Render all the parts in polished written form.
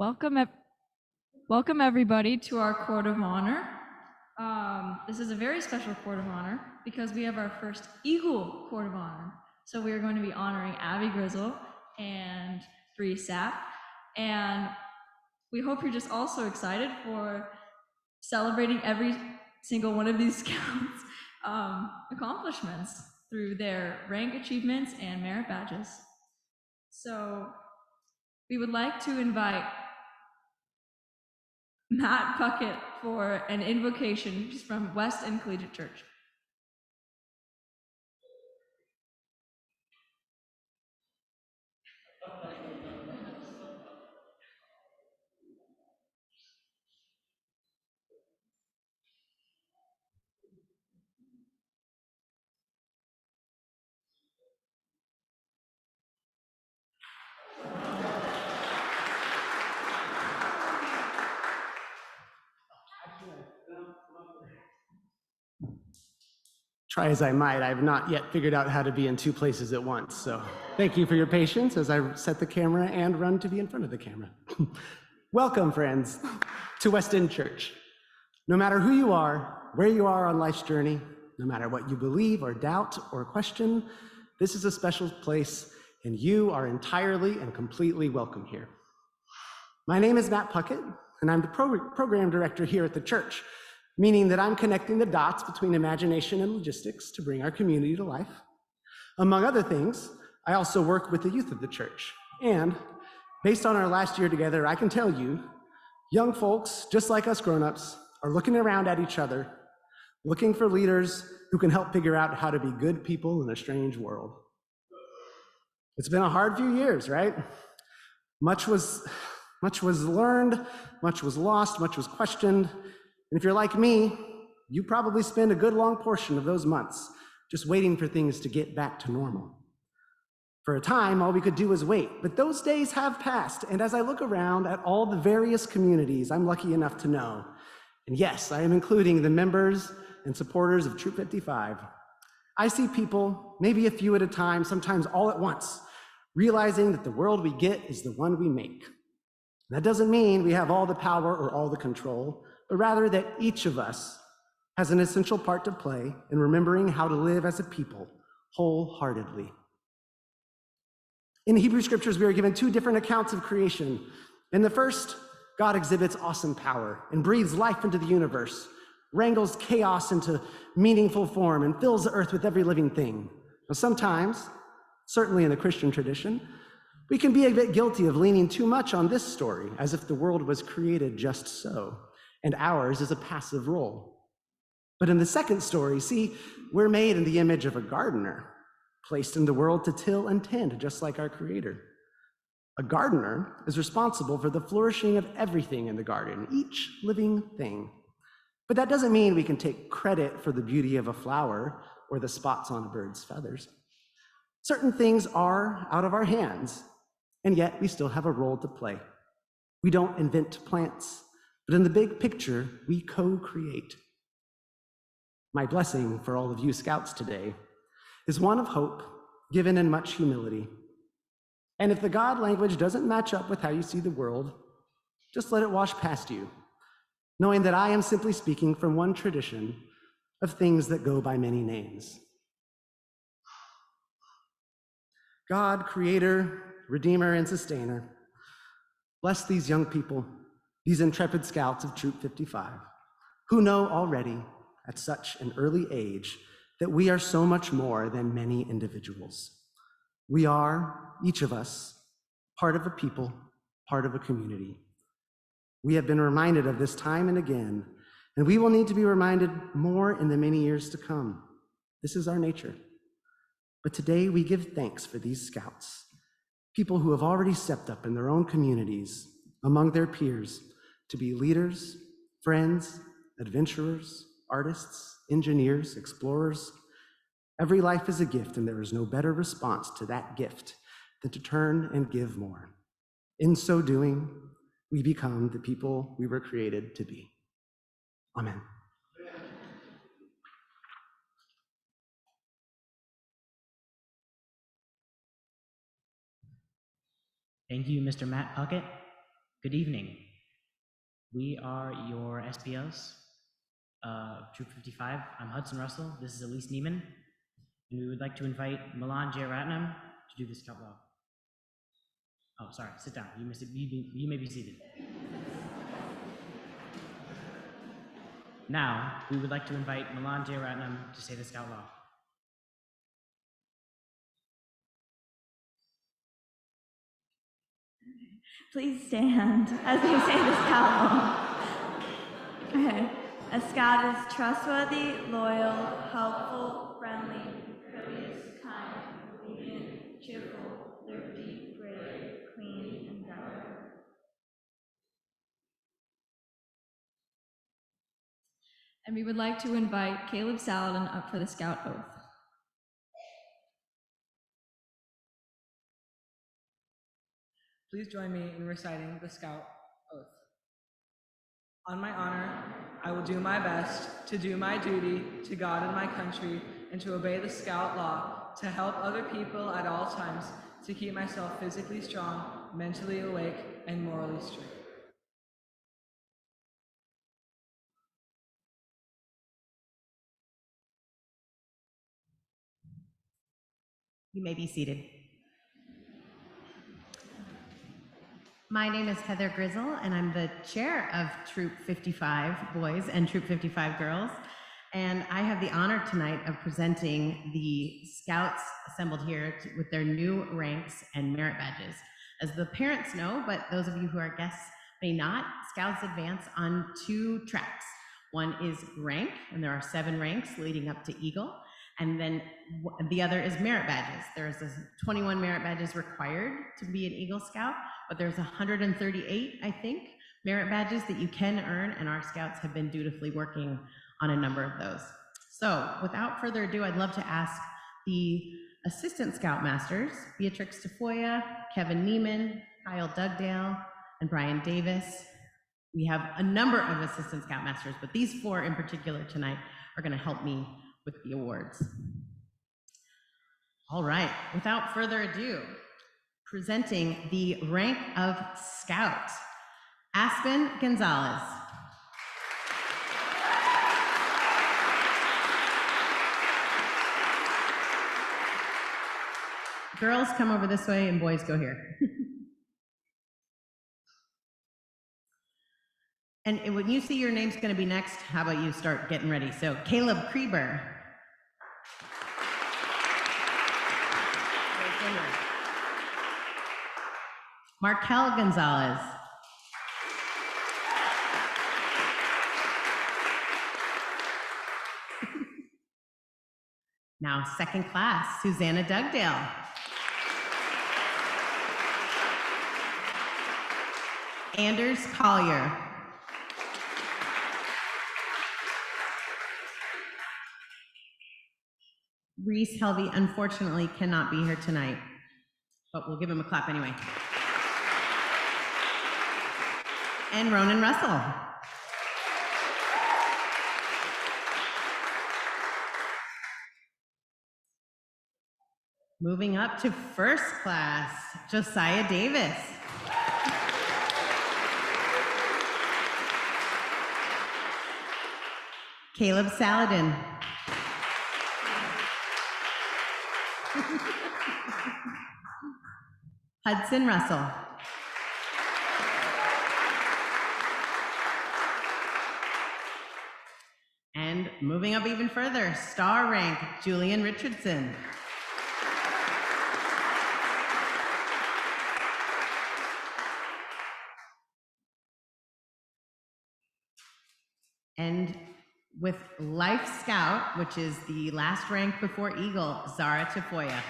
Welcome, welcome everybody to our Court of Honor. This is a very special Court of Honor because we have our first Eagle Court of Honor. So we are going to be honoring Abby Grizzle and Bree Sapp. And we hope you're just also excited for celebrating every single one of these scouts' accomplishments through their rank achievements and merit badges. So we would like to invite Matt Puckett for an invocation just from West End Collegiate Church. Try as I might, I have not yet figured out how to be in two places at once. So thank you for your patience as I set the camera and run to be in front of the camera. Welcome, friends, to West End Church. No matter who you are, where you are on life's journey, no matter what you believe or doubt or question, this is a special place and you are entirely and completely welcome here. My name is Matt Puckett and I'm the program director here at the church, meaning that I'm connecting the dots between imagination and logistics to bring our community to life. Among other things, I also work with the youth of the church. And based on our last year together, I can tell you, young folks, just like us grown-ups, are looking around at each other, looking for leaders who can help figure out how to be good people in a strange world. It's been a hard few years, right? Much was learned, much was lost, much was questioned. And if you're like me, you probably spend a good long portion of those months just waiting for things to get back to normal. For a time, all we could do was wait, but those days have passed. And as I look around at all the various communities I'm lucky enough to know, and yes, I am including the members and supporters of Troop 55, I see people, maybe a few at a time, sometimes all at once, realizing that the world we get is the one we make. That doesn't mean we have all the power or all the control, but rather that each of us has an essential part to play in remembering how to live as a people wholeheartedly. In Hebrew scriptures, we are given two different accounts of creation. In the first, God exhibits awesome power and breathes life into the universe, wrangles chaos into meaningful form, and fills the earth with every living thing. Now, sometimes, certainly in the Christian tradition, we can be a bit guilty of leaning too much on this story, as if the world was created just so, and ours is a passive role. But in the second story, see, we're made in the image of a gardener, placed in the world to till and tend, just like our Creator. A gardener is responsible for the flourishing of everything in the garden, each living thing. But that doesn't mean we can take credit for the beauty of a flower or the spots on a bird's feathers. Certain things are out of our hands, and yet we still have a role to play. We don't invent plants, but in the big picture, we co-create. My blessing for all of you scouts today is one of hope, given in much humility. And if the God language doesn't match up with how you see the world, just let it wash past you, knowing that I am simply speaking from one tradition of things that go by many names. God, Creator, Redeemer, and Sustainer, bless these young people, these intrepid scouts of Troop 55, who know already at such an early age that we are so much more than many individuals. We are, each of us, part of a people, part of a community. We have been reminded of this time and again, and we will need to be reminded more in the many years to come. This is our nature. But today we give thanks for these scouts, people who have already stepped up in their own communities, among their peers, to be leaders, friends, adventurers, artists, engineers, explorers. Every life is a gift, and there is no better response to that gift than to turn and give more. In so doing, we become the people we were created to be. Amen. Thank you, Mr. Matt Puckett. Good evening. We are your SPOs, Troop 55. I'm Hudson Russell. This is Elise Neiman. And we would like to invite Milan Jayarathnam to do the scout law. Oh, sorry, sit down. You may be seated. Now, we would like to invite Milan Jayarathnam to say the scout law. Please stand as we say the scout law. Okay. A scout is trustworthy, loyal, helpful, friendly, courteous, kind, obedient, cheerful, thrifty, brave, clean, and gallant. And we would like to invite Caleb Saladin up for the scout oath. Please join me in reciting the scout oath. On my honor, I will do my best to do my duty to God and my country and to obey the scout law, to help other people at all times, to keep myself physically strong, mentally awake, and morally straight. You may be seated. My name is Heather Grizzle, and I'm the chair of Troop 55 Boys and Troop 55 Girls. And I have the honor tonight of presenting the Scouts assembled here with their new ranks and merit badges. As the parents know, but those of you who are guests may not, Scouts advance on 2 tracks. One is rank, and there are 7 ranks leading up to Eagle. And then the other is merit badges. There's 21 merit badges required to be an Eagle Scout, but there's 138, I think, merit badges that you can earn, and our Scouts have been dutifully working on a number of those. So without further ado, I'd love to ask the Assistant Scoutmasters, Beatrix Tafoya, Kevin Neiman, Kyle Dugdale, and Brian Davis. We have a number of Assistant Scoutmasters, but these 4 in particular tonight are gonna help me with the awards. All right, without further ado, presenting the rank of Scout, Aspen Gonzalez. Girls, come over this way, and boys, go here. And when you see your name's gonna be next, how about you start getting ready? So Caleb Krieber. Markel Gonzalez. Now second class, Susanna Dugdale. Anders Collier. Reese Helvey unfortunately cannot be here tonight, but we'll give him a clap anyway. And Ronan Russell. Moving up to first class, Josiah Davis. Caleb Saladin. Hudson Russell. And moving up even further, star rank, Julian Richardson. And with Life Scout, which is the last rank before Eagle, Zara Tafoya.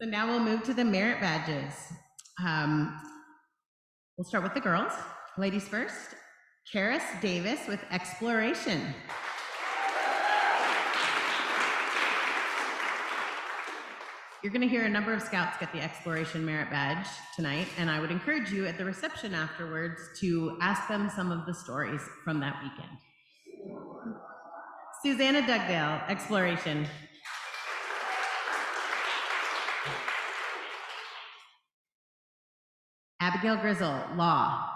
So now we'll move to the merit badges. We'll start with the girls. Ladies first, Karis Davis with Exploration. You're going to hear a number of Scouts get the Exploration Merit Badge tonight, and I would encourage you at the reception afterwards to ask them some of the stories from that weekend. Susanna Dugdale, Exploration. Abigail Grizzle, Law.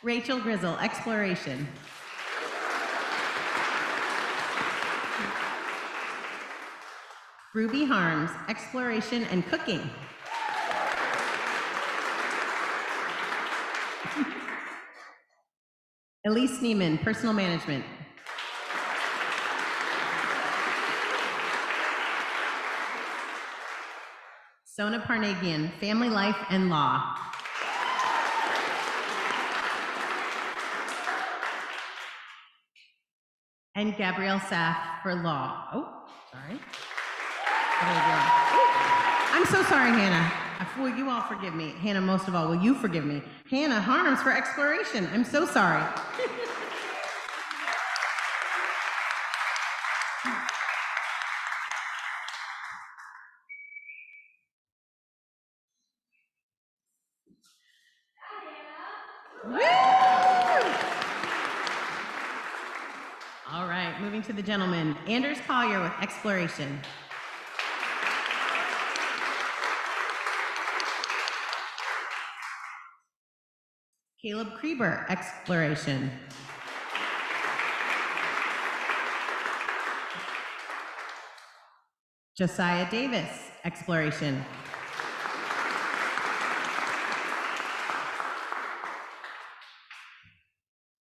Rachel Grizzle, Exploration. Ruby Harms, Exploration and Cooking. Elise Neiman, Personal Management. Sona Parnagian, Family Life and Law. And Gabrielle Saff for Law. Oh, sorry. What did I do? I'm so sorry, Hannah. Will you all forgive me? Hannah, most of all, will you forgive me? Hannah Harms for Exploration. I'm so sorry. Woo! All right, moving to the gentleman. Anders Collier with Exploration. Caleb Krieber, Exploration. Josiah Davis, Exploration.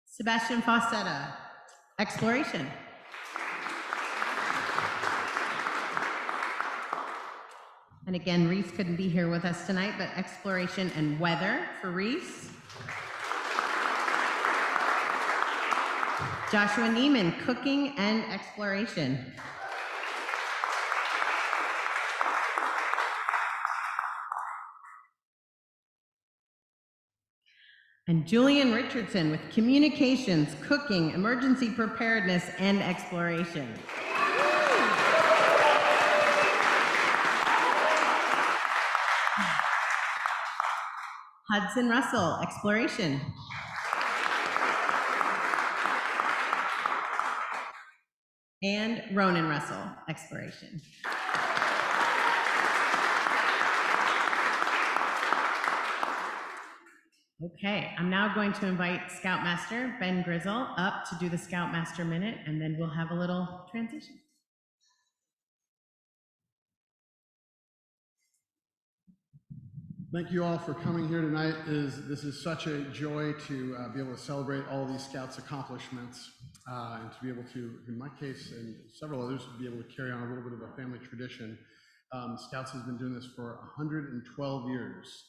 Sebastian Fawcetta, Exploration. And again, Reese couldn't be here with us tonight, but Exploration and Weather for Reese. Joshua Neiman, Cooking and Exploration. And Julian Richardson with Communications, Cooking, Emergency Preparedness and Exploration. Hudson Russell, Exploration. And Ronan Russell, Exploration. Okay, I'm now going to invite Scoutmaster Ben Grizzle up to do the Scoutmaster Minute, and then we'll have a little transition. Thank you all for coming here tonight. This is such a joy to be able to celebrate all these Scouts' accomplishments and to be able to, in my case and several others, be able to carry on a little bit of a family tradition. Scouts has been doing this for 112 years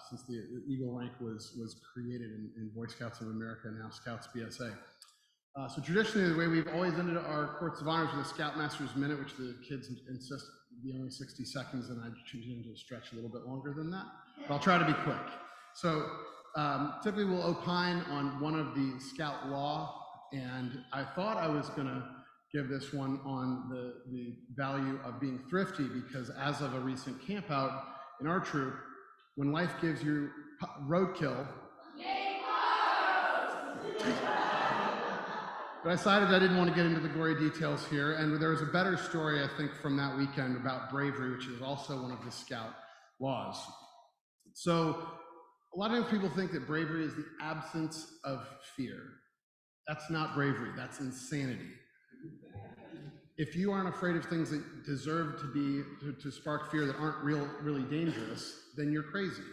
since the Eagle rank was created in Boy Scouts of America, now Scouts BSA. So traditionally, the way we've always ended our Courts of Honors with a Scoutmaster's Minute, which the kids insist be only 60 seconds, and I choose to stretch a little bit longer than that, but I'll try to be quick. So typically we'll opine on one of the Scout law, and I thought I was gonna give this one on the value of being thrifty, because as of a recent camp out in our troop, when life gives you roadkill, but I decided I didn't want to get into the gory details here, and there was a better story, I think, from that weekend about bravery, which is also one of the Scout laws. So a lot of times people think that bravery is the absence of fear. That's not bravery, that's insanity. If you aren't afraid of things that deserve to spark fear that aren't really dangerous, then you're crazy.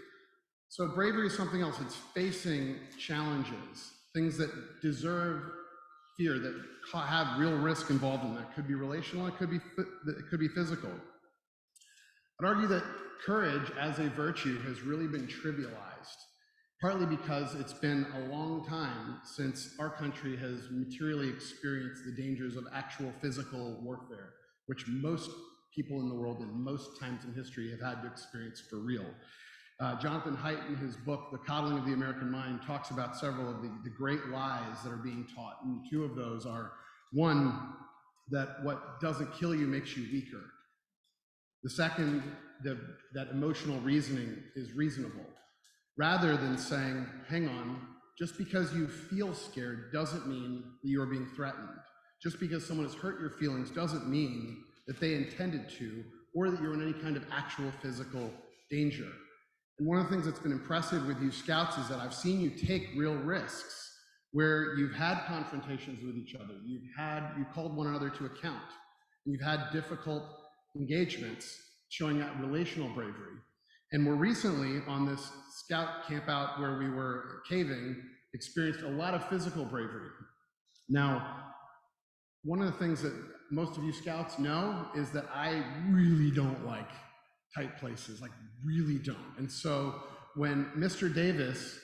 So bravery is something else. It's facing challenges, things that deserve fear, that have real risk involved in that. It could be relational, it could be physical. I'd argue that courage as a virtue has really been trivialized, partly because it's been a long time since our country has materially experienced the dangers of actual physical warfare, which most people in the world in most times in history have had to experience for real. Jonathan Haidt, in his book, The Coddling of the American Mind, talks about several of the great lies that are being taught. And two of those are, one, that what doesn't kill you makes you weaker. The second, that emotional reasoning is reasonable, rather than saying, hang on, just because you feel scared doesn't mean that you are being threatened. Just because someone has hurt your feelings doesn't mean that they intended to, or that you're in any kind of actual physical danger. And one of the things that's been impressive with you scouts is that I've seen you take real risks where you've had confrontations with each other, you called one another to account, and you've had difficult engagements showing that relational bravery. And more recently, on this scout camp out where we were caving, experienced a lot of physical bravery. Now, one of the things that most of you scouts know is that I really don't like tight places, like really don't. And so when Mr. Davis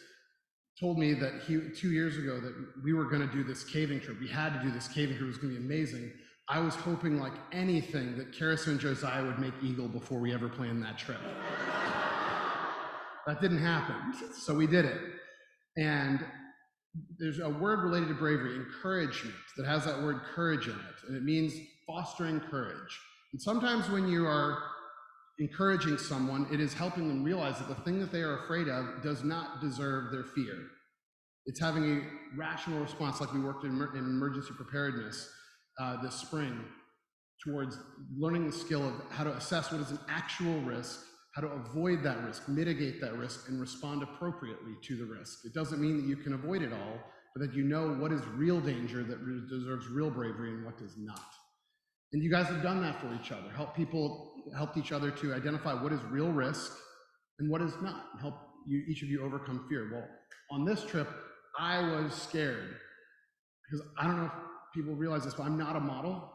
told me that 2 years ago that we were going to do this caving trip, we had to do this caving trip, it was going to be amazing. I was hoping like anything that Karissa and Josiah would make Eagle before we ever planned that trip. That didn't happen, so we did it. And there's a word related to bravery, encouragement, that has that word courage in it, and it means fostering courage. And sometimes when you are encouraging someone, it is helping them realize that the thing that they are afraid of does not deserve their fear. It's having a rational response, like we worked in emergency preparedness this spring, towards learning the skill of how to assess what is an actual risk, how to avoid that risk, mitigate that risk, and respond appropriately to the risk. It doesn't mean that you can avoid it all, but that you know what is real danger that deserves real bravery and what does not. And you guys have done that for each other, helped each other to identify what is real risk and what is not, and help each of you overcome fear. Well, on this trip, I was scared because I don't know if people realize this, but I'm not a model.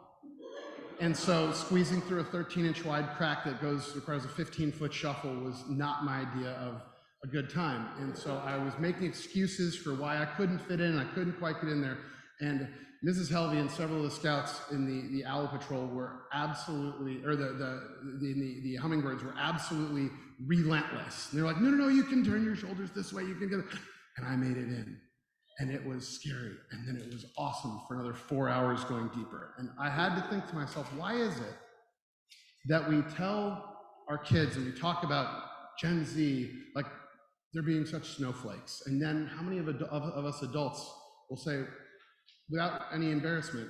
And so squeezing through a 13-inch wide crack that requires a 15-foot shuffle was not my idea of a good time. And so I was making excuses for why I couldn't fit in, I couldn't quite get in there. And Mrs. Helvey and several of the scouts in the Owl Patrol were absolutely, or the Hummingbirds were absolutely relentless. And they're like, no, you can turn your shoulders this way, you can get it. And I made it in. And it was scary. And then it was awesome for another 4 hours going deeper. And I had to think to myself, why is it that we tell our kids and we talk about Gen Z like they're being such snowflakes? And then how many of us adults will say, without any embarrassment,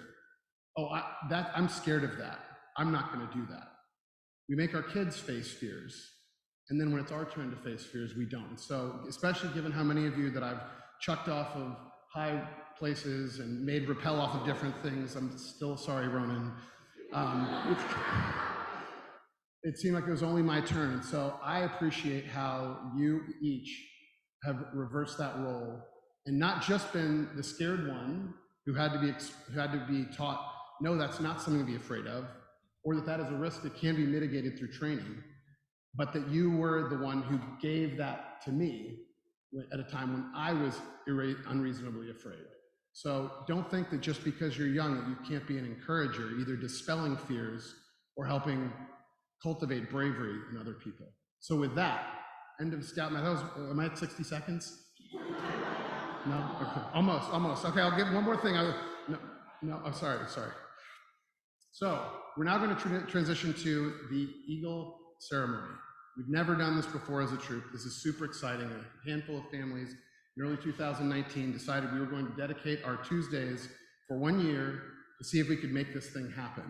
oh, I'm scared of that. I'm not going to do that. We make our kids face fears. And then when it's our turn to face fears, we don't. So especially given how many of you that I've chucked off of high places and made rappel off of different things, I'm still sorry, Ronan. It seemed like it was only my turn. And so I appreciate how you each have reversed that role and not just been the scared one who had to be taught, no, that's not something to be afraid of, or that is a risk that can be mitigated through training, but that you were the one who gave that to me at a time when I was unreasonably afraid. So don't think that just because you're young that you can't be an encourager, either dispelling fears or helping cultivate bravery in other people. So with that, end of Scout Math. Am I at 60 seconds? No? Okay. Almost. Okay, I'll give one more thing. I'm sorry. So we're now going to transition to the Eagle ceremony. We've never done this before as a troop. This is super exciting. A handful of families in early 2019 decided we were going to dedicate our Tuesdays for 1 year to see if we could make this thing happen.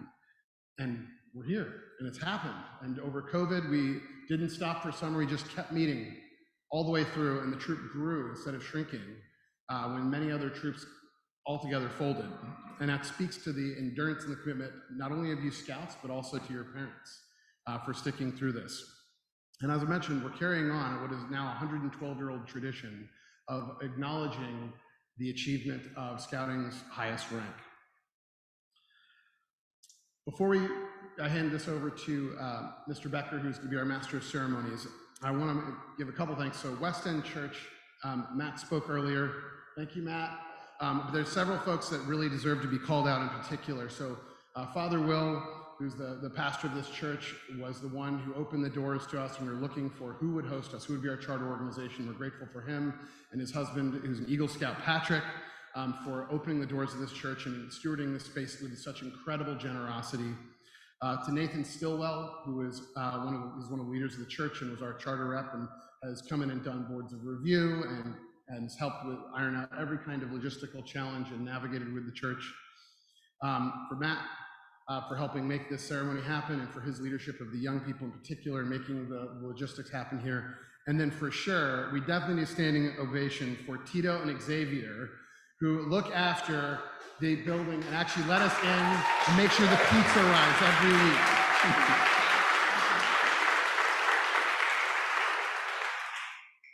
And we're here, and it's happened. And over COVID, we didn't stop for summer. We just kept meeting all the way through, and the troop grew instead of shrinking when many other troops altogether folded. And that speaks to the endurance and the commitment, not only of you scouts, but also to your parents for sticking through this. And as I mentioned, we're carrying on what is now a 112-year-old tradition of acknowledging the achievement of Scouting's highest rank. Before I hand this over to Mr. Becker, who's going to be our Master of Ceremonies, I want to give a couple thanks. So West End Church, Matt spoke earlier. Thank you, Matt. There's several folks that really deserve to be called out in particular. So Father Will, who's the pastor of this church, was the one who opened the doors to us when we were looking for who would host us, who would be our charter organization. We're grateful for him and his husband, who's an Eagle Scout, Patrick, for opening the doors of this church and stewarding this space with such incredible generosity. To Nathan Stillwell, who is one of the leaders of the church and was our charter rep and has come in and done boards of review and has helped with iron out every kind of logistical challenge and navigated with the church. For Matt, for helping make this ceremony happen and for his leadership of the young people in particular, making the logistics happen here. And then for sure, we definitely need a standing ovation for Tito and Xavier, who look after the building and actually let us in and make sure the pizza arrives every week.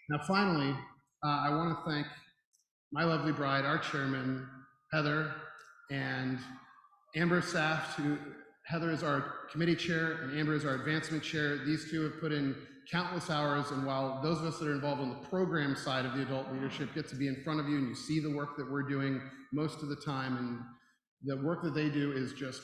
Now, finally, I want to thank my lovely bride, our chairman, Heather, and Amber Saft, who Heather is our committee chair and Amber is our advancement chair. These two have put in countless hours, and while those of us that are involved on the program side of the adult leadership get to be in front of you and you see the work that we're doing most of the time, and the work that they do is just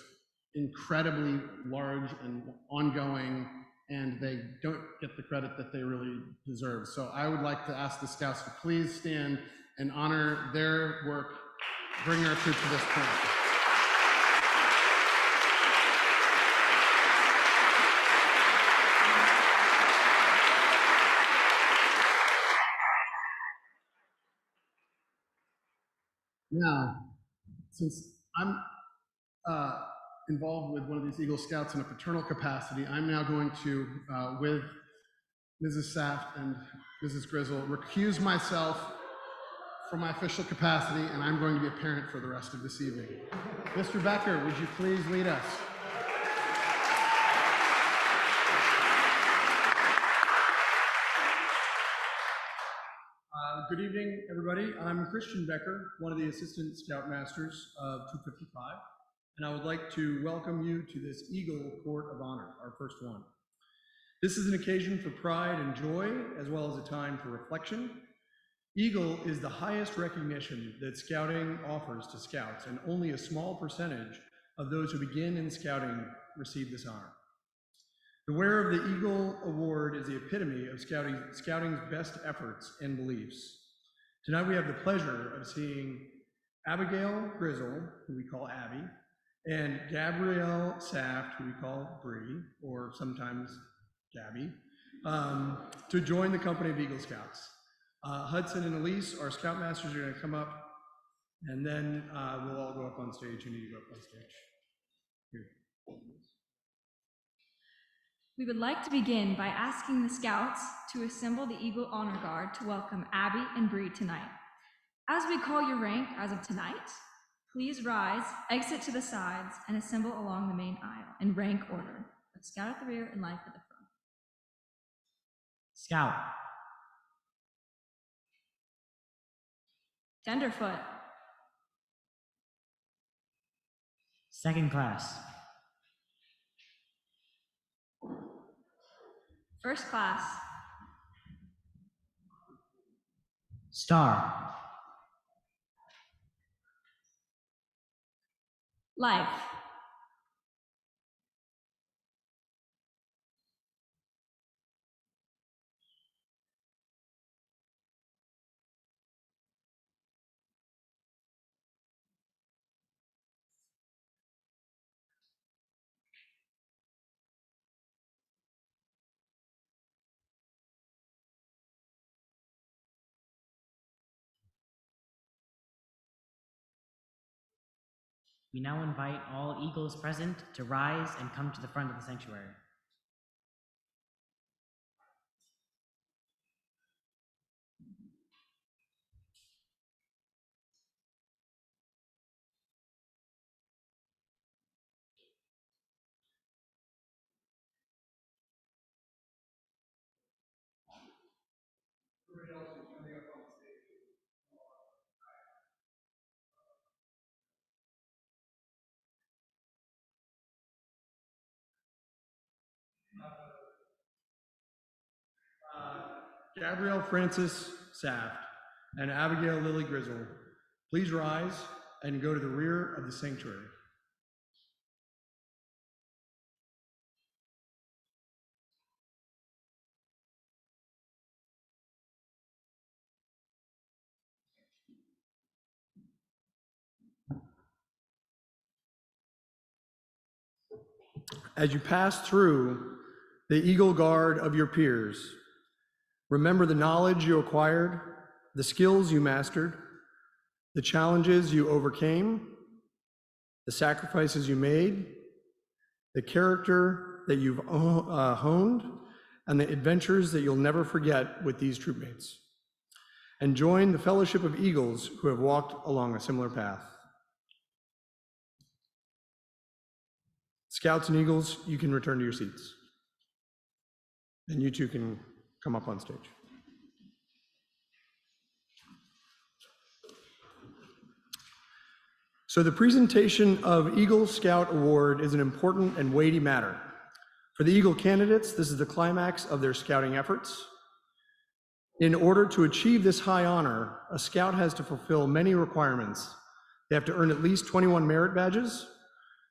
incredibly large and ongoing, and they don't get the credit that they really deserve. So I would like to ask the Scouts to please stand and honor their work, bring our troop to this point. Now, since I'm involved with one of these Eagle Scouts in a paternal capacity, I'm now going to, with Mrs. Saft and Mrs. Grizzle, recuse myself from my official capacity, and I'm going to be a parent for the rest of this evening. Mr. Becker, would you please lead us? Good evening, everybody. I'm Christian Becker, one of the Assistant Scoutmasters of Troop 55, and I would like to welcome you to this Eagle Court of Honor, our first one. This is an occasion for pride and joy, as well as a time for reflection. Eagle is the highest recognition that Scouting offers to Scouts, and only a small percentage of those who begin in Scouting receive this honor. The wearer of the Eagle Award is the epitome of Scouting's best efforts and beliefs. Tonight we have the pleasure of seeing Abigail Grizzle, who we call Abby, and Gabrielle Saft, who we call Bree, or sometimes Gabby, to join the company of Eagle Scouts. Hudson and Elise, our Scoutmasters, are going to come up, and then we'll all go up on stage. You need to go up on stage. Here. We would like to begin by asking the Scouts to assemble the Eagle Honor Guard to welcome Abby and Bree tonight. As we call your rank as of tonight, please rise, exit to the sides, and assemble along the main aisle in rank order. A Scout at the rear and Life at the front. Scout. Tenderfoot. Second class. First class. Star. Life. We now invite all Eagles present to rise and come to the front of the sanctuary. Gabrielle Francis Saft and Abigail Lily Grizzle, please rise and go to the rear of the sanctuary. As you pass through the Eagle Guard of your peers, remember the knowledge you acquired, the skills you mastered, the challenges you overcame, the sacrifices you made, the character that you've honed, and the adventures that you'll never forget with these troopmates. And join the fellowship of Eagles who have walked along a similar path. Scouts and Eagles, you can return to your seats. And you two can come up on stage. So the presentation of Eagle Scout Award is an important and weighty matter. For the Eagle candidates, this is the climax of their scouting efforts. In order to achieve this high honor, a scout has to fulfill many requirements. They have to earn at least 21 merit badges,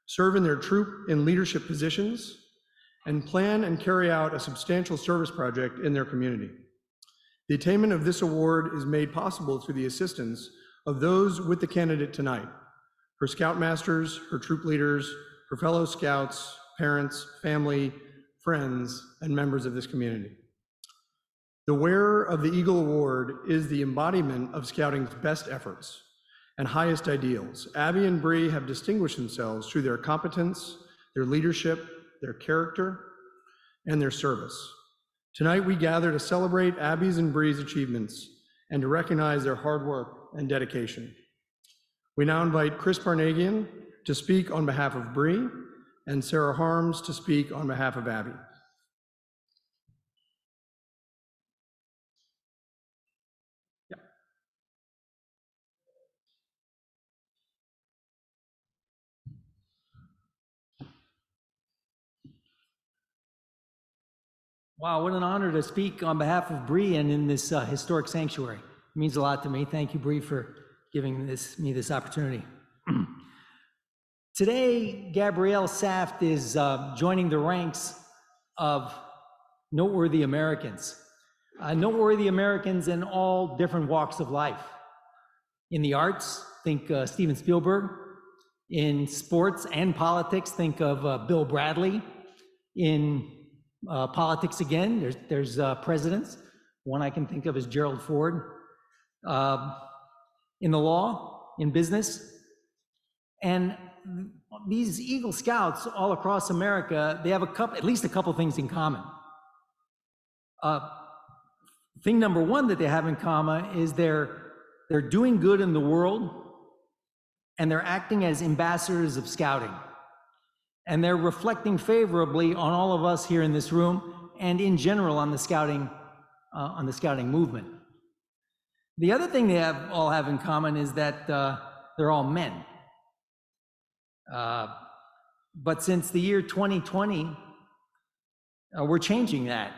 serve in their troop in leadership positions, and plan and carry out a substantial service project in their community. The attainment of this award is made possible through the assistance of those with the candidate tonight, her scoutmasters, her troop leaders, her fellow scouts, parents, family, friends, and members of this community. The wearer of the Eagle Award is the embodiment of scouting's best efforts and highest ideals. Abby and Bree have distinguished themselves through their competence, their leadership, their character, and their service. Tonight we gather to celebrate Abby's and Bree's achievements and to recognize their hard work and dedication. We now invite Chris Parnagian to speak on behalf of Bree and Sarah Harms to speak on behalf of Abby. Wow, what an honor to speak on behalf of Bree and in this historic sanctuary. It means a lot to me. Thank you, Bree, for giving me this opportunity. Today, Gabrielle Saft is joining the ranks of noteworthy Americans. Noteworthy Americans in all different walks of life. In the arts, think Steven Spielberg. In sports and politics, think of Bill Bradley. In politics again, there's presidents. One I can think of is Gerald Ford. In the law, in business. And these Eagle Scouts all across America, they have at least a couple things in common. Thing number one that they have in common is they're doing good in the world, and they're acting as ambassadors of scouting. And they're reflecting favorably on all of us here in this room and in general on the scouting movement. The other thing they all have in common is that they're all men. But since the year 2020, we're changing that,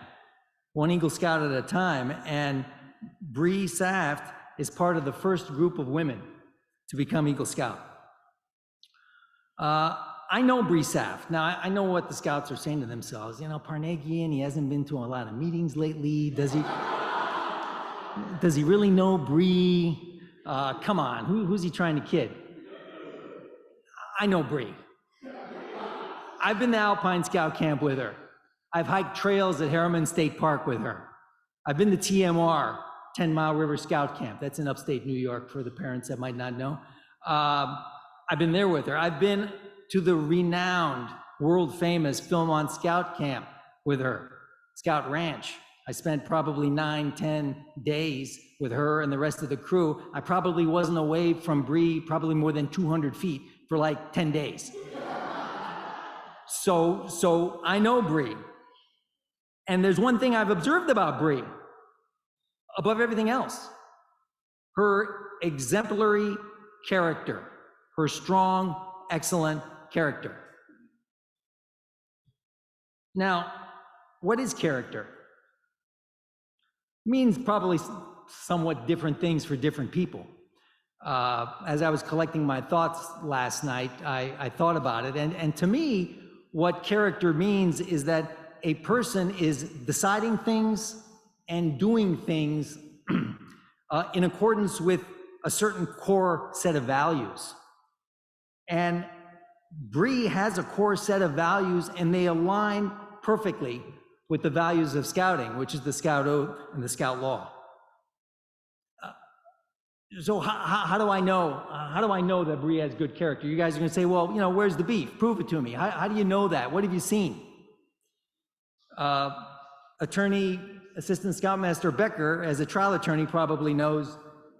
one Eagle Scout at a time, and Bree Saft is part of the first group of women to become Eagle Scout. I know Bree Saft. Now, I know what the Scouts are saying to themselves. You know, Parnagian, he hasn't been to a lot of meetings lately. Does he really know Bree? Come on, who's he trying to kid? I know Bree. I've been to Alpine Scout Camp with her. I've hiked trails at Harriman State Park with her. I've been to TMR, 10 Mile River Scout Camp. That's in upstate New York for the parents that might not know. I've been there with her. I've been to the renowned, world-famous Philmont Scout Camp with her, Scout Ranch. I spent probably 9-10 days with her and the rest of the crew. I probably wasn't away from Bree probably more than 200 feet for like 10 days. So I know Bree. And there's one thing I've observed about Bree, above everything else, her exemplary character, her strong, excellent character. Now, what is character? Means probably somewhat different things for different people. As I was collecting my thoughts last night, I thought about it, and to me, what character means is that a person is deciding things and doing things in accordance with a certain core set of values. And Bree has a core set of values, and they align perfectly with the values of Scouting, which is the Scout Oath and the Scout Law. So how do I know? How do I know that Bree has good character? You guys are going to say, well, you know, where's the beef? Prove it to me. How do you know that? What have you seen? Attorney Assistant Scoutmaster Becker, as a trial attorney, probably knows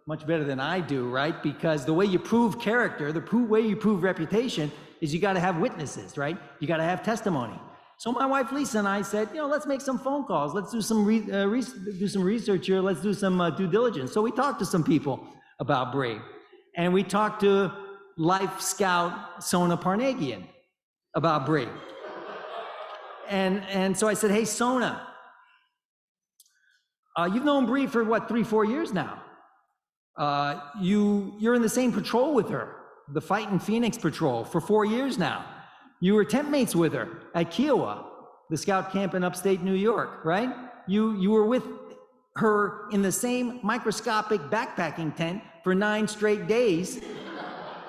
much better than I do, right? Because the way you prove character, way you prove reputation, is you got to have witnesses, right? You got to have testimony. So my wife Lisa and I said, you know, let's make some phone calls. Let's do some research here. Let's do some due diligence. So we talked to some people about Bree, and we talked to Life Scout Sona Parnagian about Bree. And so I said, hey, Sona, you've known Bree for what, 3-4 years now. You're in the same patrol with her, the Fightin' Phoenix Patrol, for 4 years now. You were tent mates with her at Kiowa, the scout camp in upstate New York, right? You were with her in the same microscopic backpacking tent for 9 straight days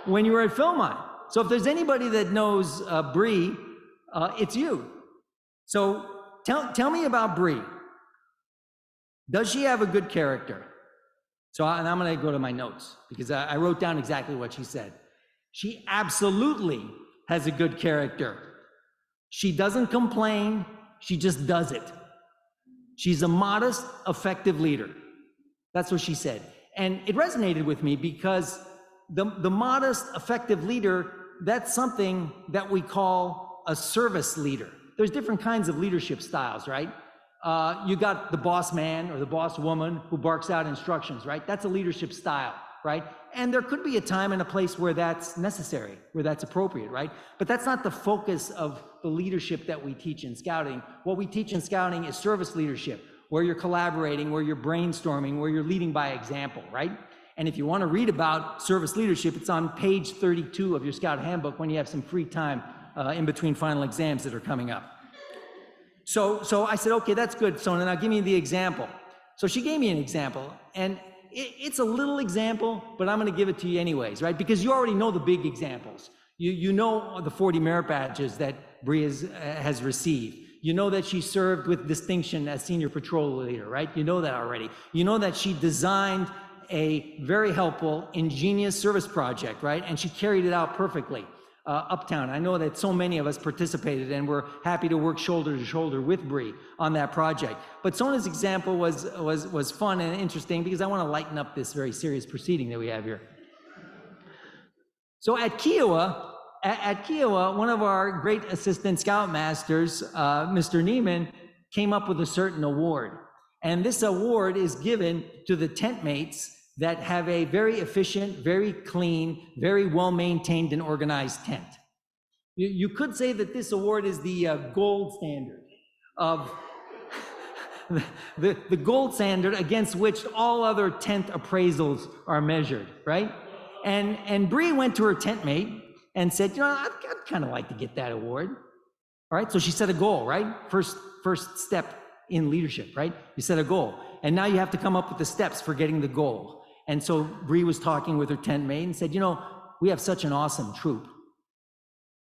when you were at Philmont. So if there's anybody that knows Bree, it's you. So tell me about Bree. Does she have a good character? And I'm going to go to my notes because I wrote down exactly what she said. She absolutely has a good character. She doesn't complain, she just does it. She's a modest, effective leader. That's what she said. And it resonated with me because the modest, effective leader, that's something that we call a service leader. There's different kinds of leadership styles, right? You got the boss man or the boss woman who barks out instructions, right? That's a leadership style, right? And there could be a time and a place where that's necessary, where that's appropriate, right? But that's not the focus of the leadership that we teach in Scouting. What we teach in Scouting is service leadership, where you're collaborating, where you're brainstorming, where you're leading by example, right? And if you want to read about service leadership, it's on page 32 of your Scout Handbook when you have some free time in between final exams that are coming up. So I said, okay, that's good, Sona, now give me the example. So she gave me an example, and it's a little example, but I'm going to give it to you anyways, right? Because you already know the big examples. You know the 40 merit badges that Bree has received. You know that she served with distinction as senior patrol leader, right? You know that already. You know that she designed a very helpful, ingenious service project, right? And she carried it out perfectly. Uptown. I know that so many of us participated and we're happy to work shoulder to shoulder with Bree on that project. But Sona's example was fun and interesting because I want to lighten up this very serious proceeding that we have here. So at Kiowa, one of our great assistant scoutmasters, Mr. Neiman, came up with a certain award. And this award is given to the tent mates that have a very efficient, very clean, very well-maintained and organized tent. You could say that this award is the gold standard of the gold standard against which all other tent appraisals are measured, right? And Bree went to her tent mate and said, you know, I'd kind of like to get that award. All right, so she set a goal, right? First step in leadership, right? You set a goal, and now you have to come up with the steps for getting the goal. And so Bree was talking with her tent mate and said, you know, we have such an awesome troop.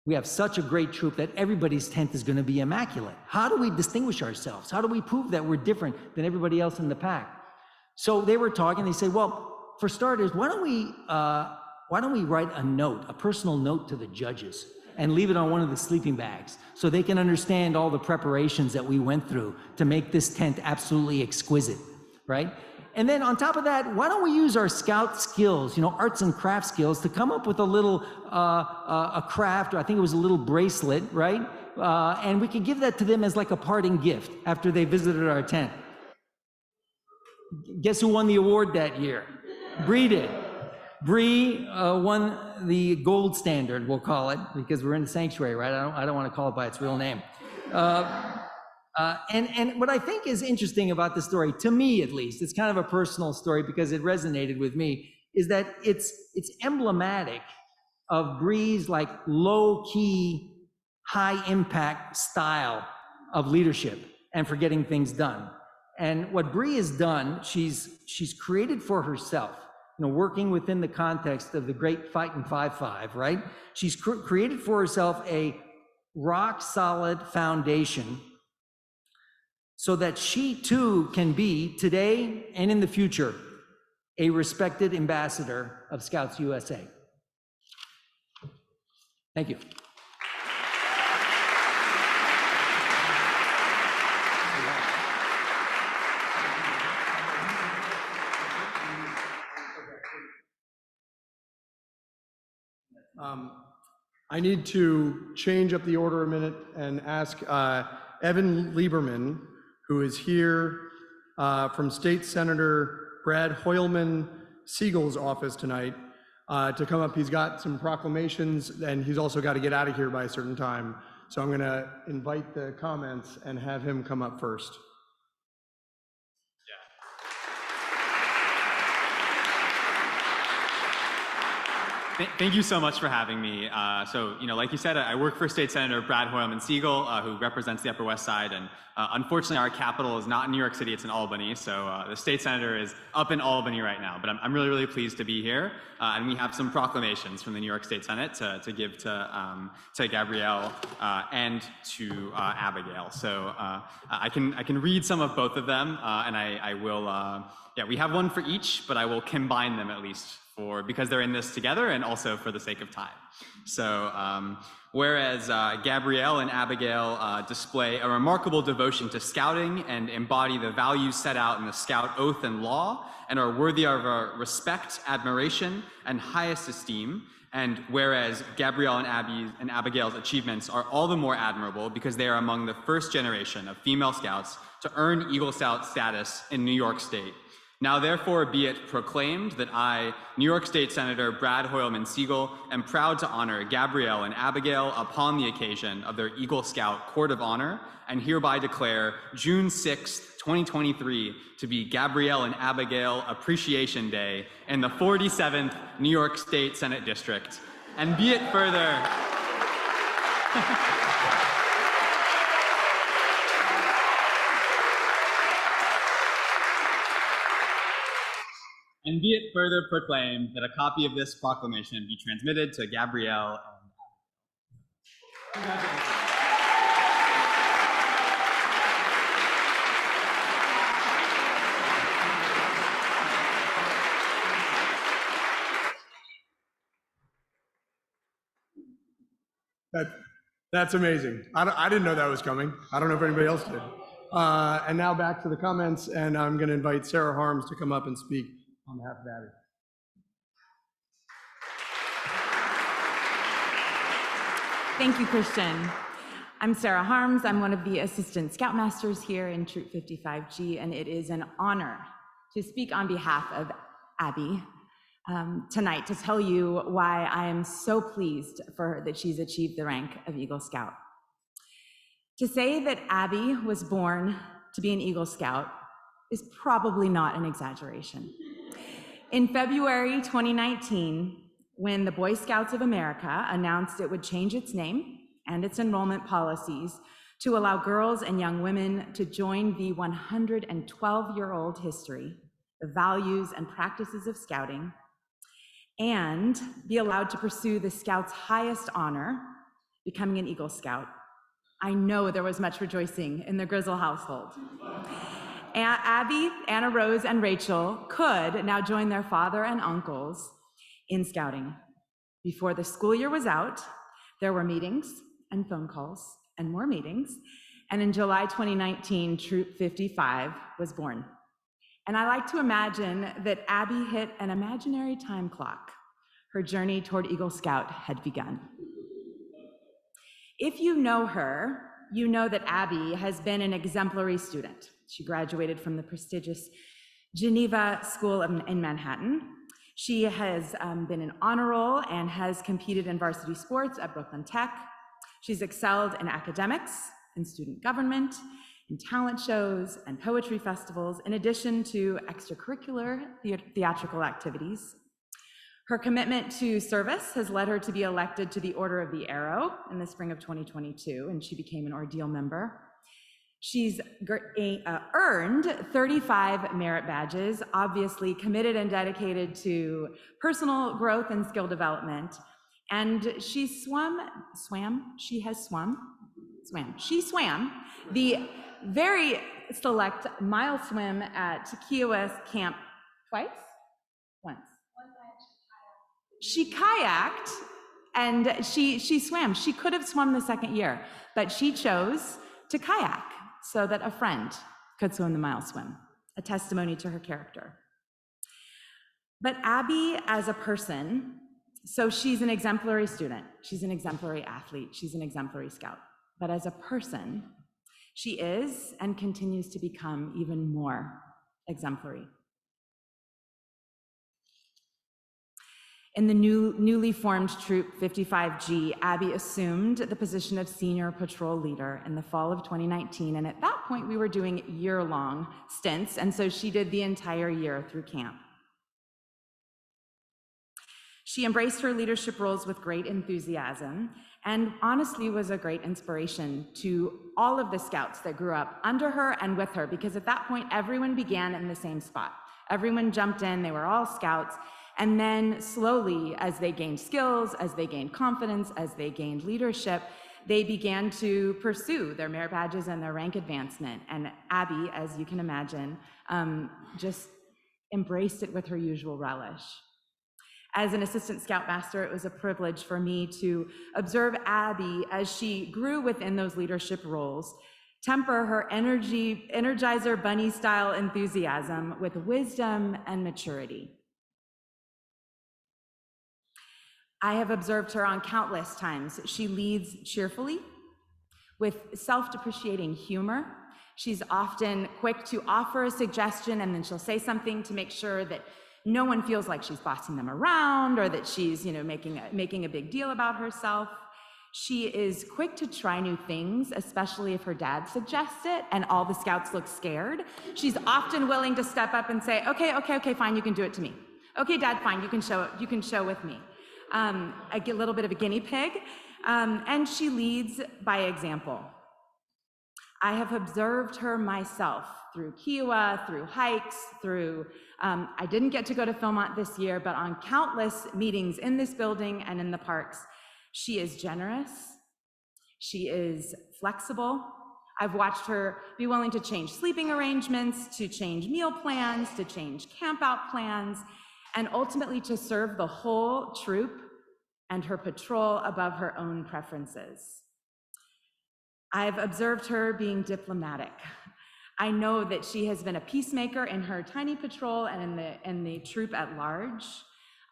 We have such a great troop that everybody's tent is going to be immaculate. How do we distinguish ourselves? How do we prove that we're different than everybody else in the pack? So they were talking, they said, well, for starters, why don't we write a note, a personal note to the judges and leave it on one of the sleeping bags so they can understand all the preparations that we went through to make this tent absolutely exquisite, right? And then on top of that, why don't we use our scout skills, you know, arts and craft skills, to come up with a little a craft, or I think it was a little bracelet, right? And we could give that to them as like a parting gift after they visited our tent. Guess who won the award that year? Bree did. Bree won the gold standard, we'll call it, because we're in the sanctuary, right? I don't want to call it by its real name. And what I think is interesting about this story, to me at least, it's kind of a personal story because it resonated with me, is that it's emblematic of Bree's like low-key, high-impact style of leadership and for getting things done. And what Bree has done, she's created for herself working within the context of the great Fightin' 5-5, right? She's created for herself a rock solid foundation so that she too can be, today and in the future, a respected ambassador of Scouts USA. Thank you. I need to change up the order a minute and ask Evan Lieberman, who is here from State Senator Brad Hoylman Siegel's office tonight, to come up. He's got some proclamations, and he's also got to get out of here by a certain time. So I'm going to invite the comments and have him come up first. Thank you so much for having me. Like you said, I work for State Senator Brad Hoylman Siegel, who represents the Upper West Side. And unfortunately, our capital is not in New York City, it's in Albany. So the state senator is up in Albany right now. But I'm really, really pleased to be here. And we have some proclamations from the New York State Senate to give to Gabrielle and to Abigail. So I can read some of both of them, and I will, we have one for each, but I will combine them at least because they're in this together and also for the sake of time. So whereas Gabrielle and Abigail display a remarkable devotion to scouting and embody the values set out in the Scout Oath and Law and are worthy of our respect, admiration, and highest esteem, and whereas Gabrielle and Abigail's achievements are all the more admirable because they are among the first generation of female Scouts to earn Eagle Scout status in New York State. Now therefore be it proclaimed that I, New York State Senator Brad Hoylman Siegel, am proud to honor Gabrielle and Abigail upon the occasion of their Eagle Scout Court of Honor, and hereby declare June 6th, 2023 to be Gabrielle and Abigail Appreciation Day in the 47th New York State Senate District. And be it further... And be it further proclaimed that a copy of this proclamation be transmitted to Gabrielle and Abigail. That's amazing. I didn't know that was coming. I don't know if anybody else did. And now back to the comments, and I'm going to invite Sarah Harms to come up and speak on behalf of Abby. Thank you, Christian. I'm Sarah Harms. I'm one of the assistant scoutmasters here in Troop 55G, and it is an honor to speak on behalf of Abby tonight to tell you why I am so pleased for her that she's achieved the rank of Eagle Scout. To say that Abby was born to be an Eagle Scout is probably not an exaggeration. In February 2019, when the Boy Scouts of America announced it would change its name and its enrollment policies to allow girls and young women to join the 112-year-old history, the values and practices of Scouting, and be allowed to pursue the Scouts' highest honor, becoming an Eagle Scout, I know there was much rejoicing in the Grizzle household. Abby, Anna Rose, and Rachel could now join their father and uncles in Scouting. Before the school year was out, there were meetings and phone calls and more meetings, and in July 2019, Troop 55 was born. And I like to imagine that Abby hit an imaginary time clock. Her journey toward Eagle Scout had begun. If you know her, you know that Abby has been an exemplary student. She graduated from the prestigious Geneva School in Manhattan. She has been an honor roll and has competed in varsity sports at Brooklyn Tech. She's excelled in academics, in student government, in talent shows and poetry festivals, in addition to extracurricular theatrical activities. Her commitment to service has led her to be elected to the Order of the Arrow in the spring of 2022, and she became an Ordeal member. She's earned 35 merit badges, obviously committed and dedicated to personal growth and skill development. And she swam the very select mile swim at Kiowa Camp once. She kayaked and she swam. She could have swum the second year, but she chose to kayak so that a friend could swim the mile swim, a testimony to her character. But Abby as a person, so she's an exemplary student, she's an exemplary athlete, she's an exemplary scout. But as a person, she is and continues to become even more exemplary. In the newly formed Troop 55G, Abby assumed the position of senior patrol leader in the fall of 2019, and at that point we were doing year-long stints, and so she did the entire year through camp. She embraced her leadership roles with great enthusiasm and honestly was a great inspiration to all of the scouts that grew up under her and with her, because at that point everyone began in the same spot. Everyone jumped in, they were all scouts, and then slowly, as they gained skills, as they gained confidence, as they gained leadership, they began to pursue their merit badges and their rank advancement. And Abby, as you can imagine, just embraced it with her usual relish. As an assistant scoutmaster, it was a privilege for me to observe Abby as she grew within those leadership roles, temper her Energizer Bunny style enthusiasm with wisdom and maturity. I have observed her on countless times. She leads cheerfully, with self-depreciating humor. She's often quick to offer a suggestion, and then she'll say something to make sure that no one feels like she's bossing them around or that she's, making a big deal about herself. She is quick to try new things, especially if her dad suggests it and all the scouts look scared. She's often willing to step up and say, okay, fine, you can do it to me. Okay, Dad, fine, you can show with me. A little bit of a guinea pig, and she leads by example. I have observed her myself through Kiowa, through hikes, I didn't get to go to Philmont this year, but on countless meetings in this building and in the parks. She is generous, she is flexible. I've watched her be willing to change sleeping arrangements, to change meal plans, to change campout plans, and ultimately to serve the whole troop and her patrol above her own preferences. I've observed her being diplomatic. I know that she has been a peacemaker in her tiny patrol and in the troop at large.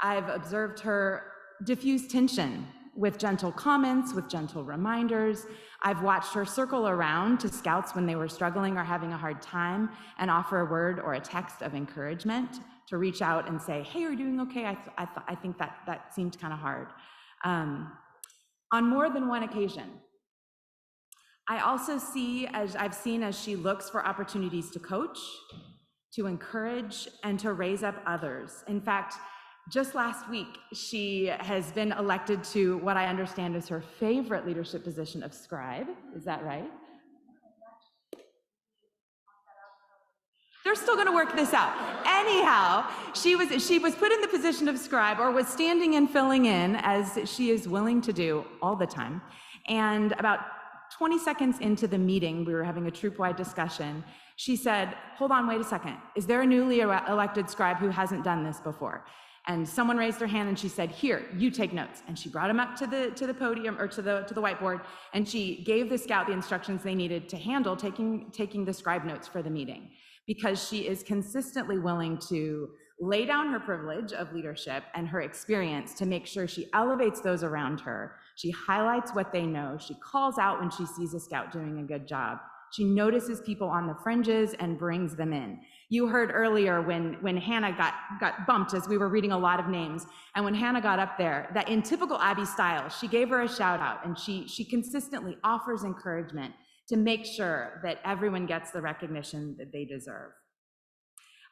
I've observed her diffuse tension with gentle comments, with gentle reminders. I've watched her circle around to scouts when they were struggling or having a hard time and offer a word or a text of encouragement, to reach out and say, hey, are you doing okay? I think that seemed kind of hard. On more than one occasion. I also see, as she looks for opportunities to coach, to encourage, and to raise up others. In fact, just last week, she has been elected to what I understand is her favorite leadership position of scribe. Is that right? They're still going to work this out. Anyhow, she was put in the position of scribe, or was standing and filling in, as she is willing to do all the time. And about 20 seconds into the meeting, we were having a troop-wide discussion. She said, hold on, wait a second. Is there a newly elected scribe who hasn't done this before? And someone raised their hand and she said, here, you take notes. And she brought him up to the podium, or to the whiteboard, and she gave the scout the instructions they needed to handle taking the scribe notes for the meeting. Because she is consistently willing to lay down her privilege of leadership and her experience to make sure she elevates those around her. She highlights what they know. She calls out when she sees a scout doing a good job. She notices people on the fringes and brings them in. You heard earlier when Hannah got bumped as we were reading a lot of names, and when Hannah got up there, that in typical Abby style, she gave her a shout out, and she consistently offers encouragement to make sure that everyone gets the recognition that they deserve.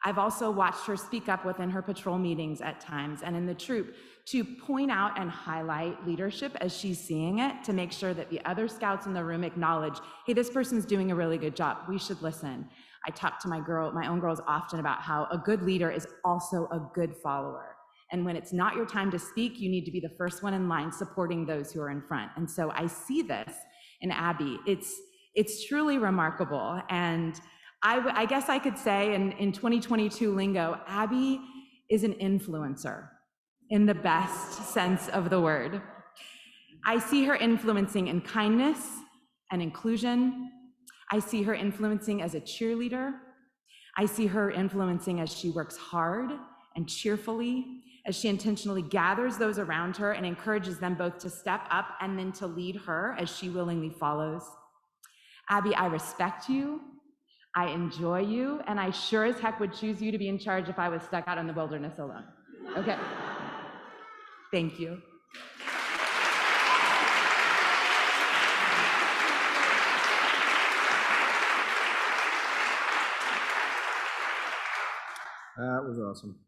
I've also watched her speak up within her patrol meetings at times and in the troop to point out and highlight leadership as she's seeing it, to make sure that the other scouts in the room acknowledge, hey, this person's doing a really good job. We should listen. I talk to my own girls often about how a good leader is also a good follower. And when it's not your time to speak, you need to be the first one in line supporting those who are in front. And so I see this in Abby. It's truly remarkable. And I guess I could say in 2022 lingo, Abby is an influencer in the best sense of the word. I see her influencing in kindness and inclusion. I see her influencing as a cheerleader. I see her influencing as she works hard and cheerfully, as she intentionally gathers those around her and encourages them both to step up and then to lead her as she willingly follows. Abby, I respect you, I enjoy you, and I sure as heck would choose you to be in charge if I was stuck out in the wilderness alone. Okay. Thank you. That was awesome.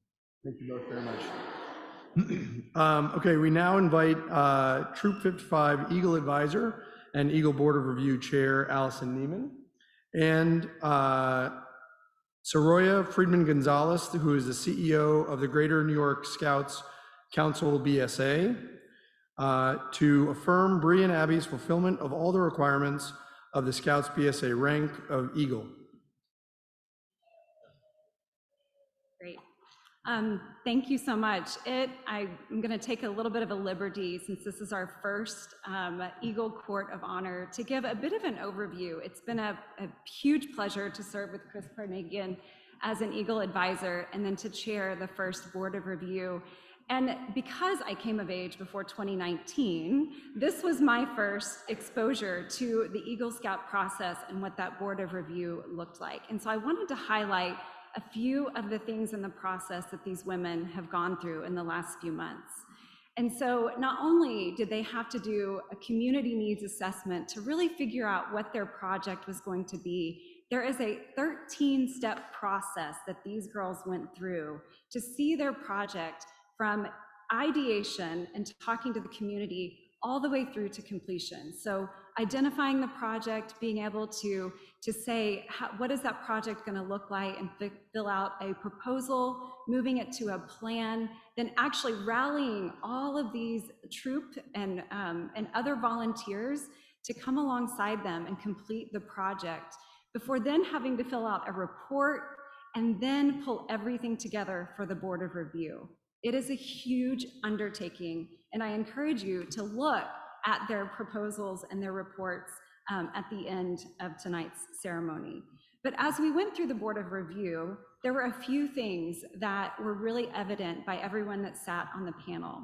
Thank you both very much. Okay, we now invite Troop 55 Eagle Advisor and Eagle Board of Review Chair Allison Neiman, and Soroya Friedman Gonzalez, who is the CEO of the Greater New York Scouts Council BSA, to affirm Bree and Abby's fulfillment of all the requirements of the Scouts BSA rank of Eagle. Great. Thank you so much. I'm going to take a little bit of a liberty, since this is our first Eagle Court of Honor, to give a bit of an overview. It's been a huge pleasure to serve with Chris Carnegian as an Eagle Advisor, and then to chair the first Board of Review. And because I came of age before 2019, this was my first exposure to the Eagle Scout process and what that Board of Review looked like. And so I wanted to highlight a few of the things in the process that these women have gone through in the last few months. And so not only did they have to do a community needs assessment to really figure out what their project was going to be, there is a 13-step process that these girls went through to see their project from ideation and talking to the community all the way through to completion. So identifying the project, being able to say, what is that project going to look like, and fill out a proposal, moving it to a plan, then actually rallying all of these troop and other volunteers to come alongside them and complete the project, before then having to fill out a report and then pull everything together for the Board of Review. It is a huge undertaking, and I encourage you to look at their proposals and their reports at the end of tonight's ceremony. But as we went through the Board of Review, there were a few things that were really evident by everyone that sat on the panel.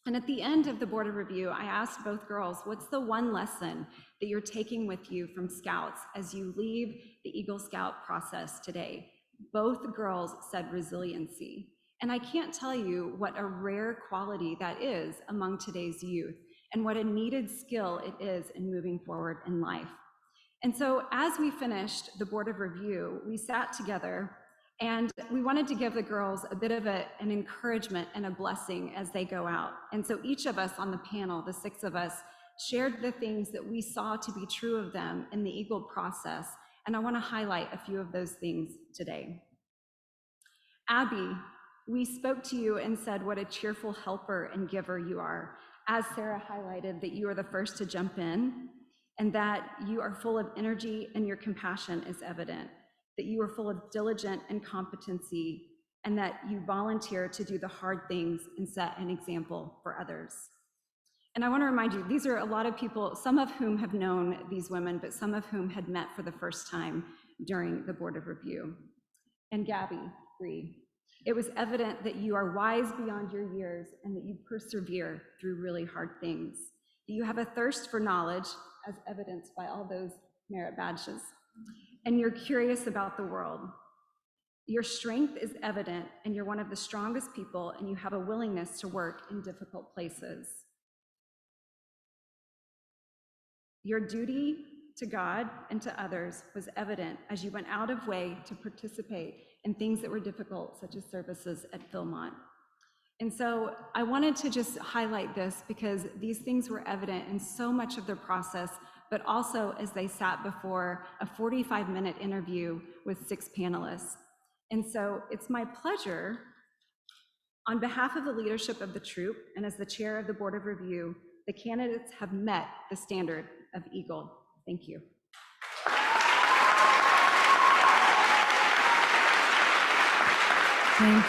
And at the end of the Board of Review, I asked both girls, what's the one lesson that you're taking with you from Scouts as you leave the Eagle Scout process today? Both girls said resiliency. And I can't tell you what a rare quality that is among today's youth, and what a needed skill it is in moving forward in life. And so as we finished the Board of Review, we sat together and we wanted to give the girls a bit of an encouragement and a blessing as they go out. And so each of us on the panel, the 6 of us, shared the things that we saw to be true of them in the Eagle process. And I want to highlight a few of those things today. Abby, we spoke to you and said what a cheerful helper and giver you are. As Sarah highlighted, that you are the first to jump in, and that you are full of energy and your compassion is evident, that you are full of diligence and competency, and that you volunteer to do the hard things and set an example for others. And I want to remind you, these are a lot of people, some of whom have known these women, but some of whom had met for the first time during the Board of Review. And Gabby, Bree, it was evident that you are wise beyond your years and that you persevere through really hard things. That you have a thirst for knowledge, as evidenced by all those merit badges. And you're curious about the world. Your strength is evident, and you're one of the strongest people, and you have a willingness to work in difficult places. Your duty to God and to others was evident as you went out of way to participate and things that were difficult, such as services at Philmont. And so I wanted to just highlight this because these things were evident in so much of their process, but also as they sat before a 45-minute interview with 6 panelists. And so it's my pleasure, on behalf of the leadership of the troop and as the chair of the Board of Review, the candidates have met the standard of EAGLE. Thank you. Thanks.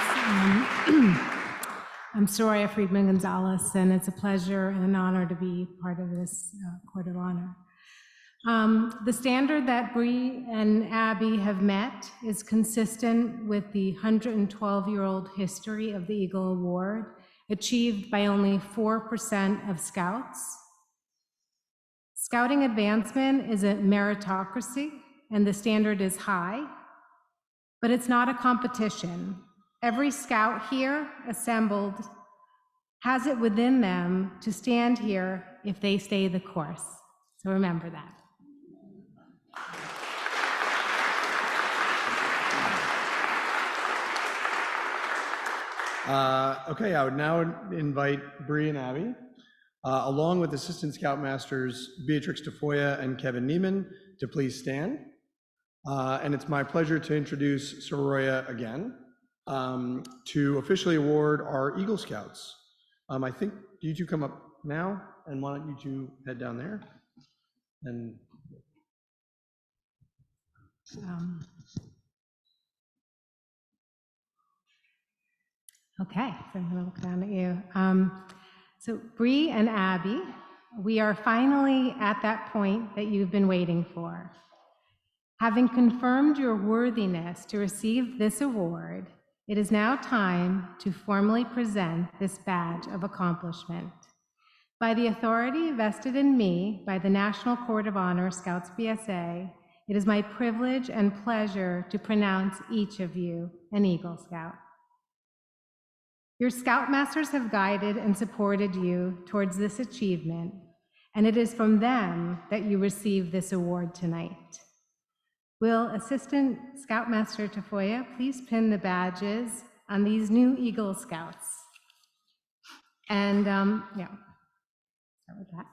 I'm Soraya Friedman Gonzalez, and it's a pleasure and an honor to be part of this Court of Honor. The standard that Bree and Abby have met is consistent with the 112-year-old history of the Eagle Award, achieved by only 4% of Scouts. Scouting advancement is a meritocracy, and the standard is high, but it's not a competition. Every Scout here assembled has it within them to stand here if they stay the course. So remember that. Okay, I would now invite Bree and Abby, along with Assistant Scoutmasters Beatrix Tafoya and Kevin Neiman, to please stand. And it's my pleasure to introduce Soraya again, to officially award our Eagle Scouts. I think you two come up now, and why don't you two head down there? And Okay, so I'm going to look down at you. So Bree and Abby, we are finally at that point that you've been waiting for. Having confirmed your worthiness to receive this award, it is now time to formally present this badge of accomplishment. By the authority vested in me by the National Court of Honor Scouts BSA, it is my privilege and pleasure to pronounce each of you an Eagle Scout. Your Scoutmasters have guided and supported you towards this achievement, and it is from them that you receive this award tonight. Will Assistant Scoutmaster Tafoya please pin the badges on these new Eagle Scouts? And yeah, start with that.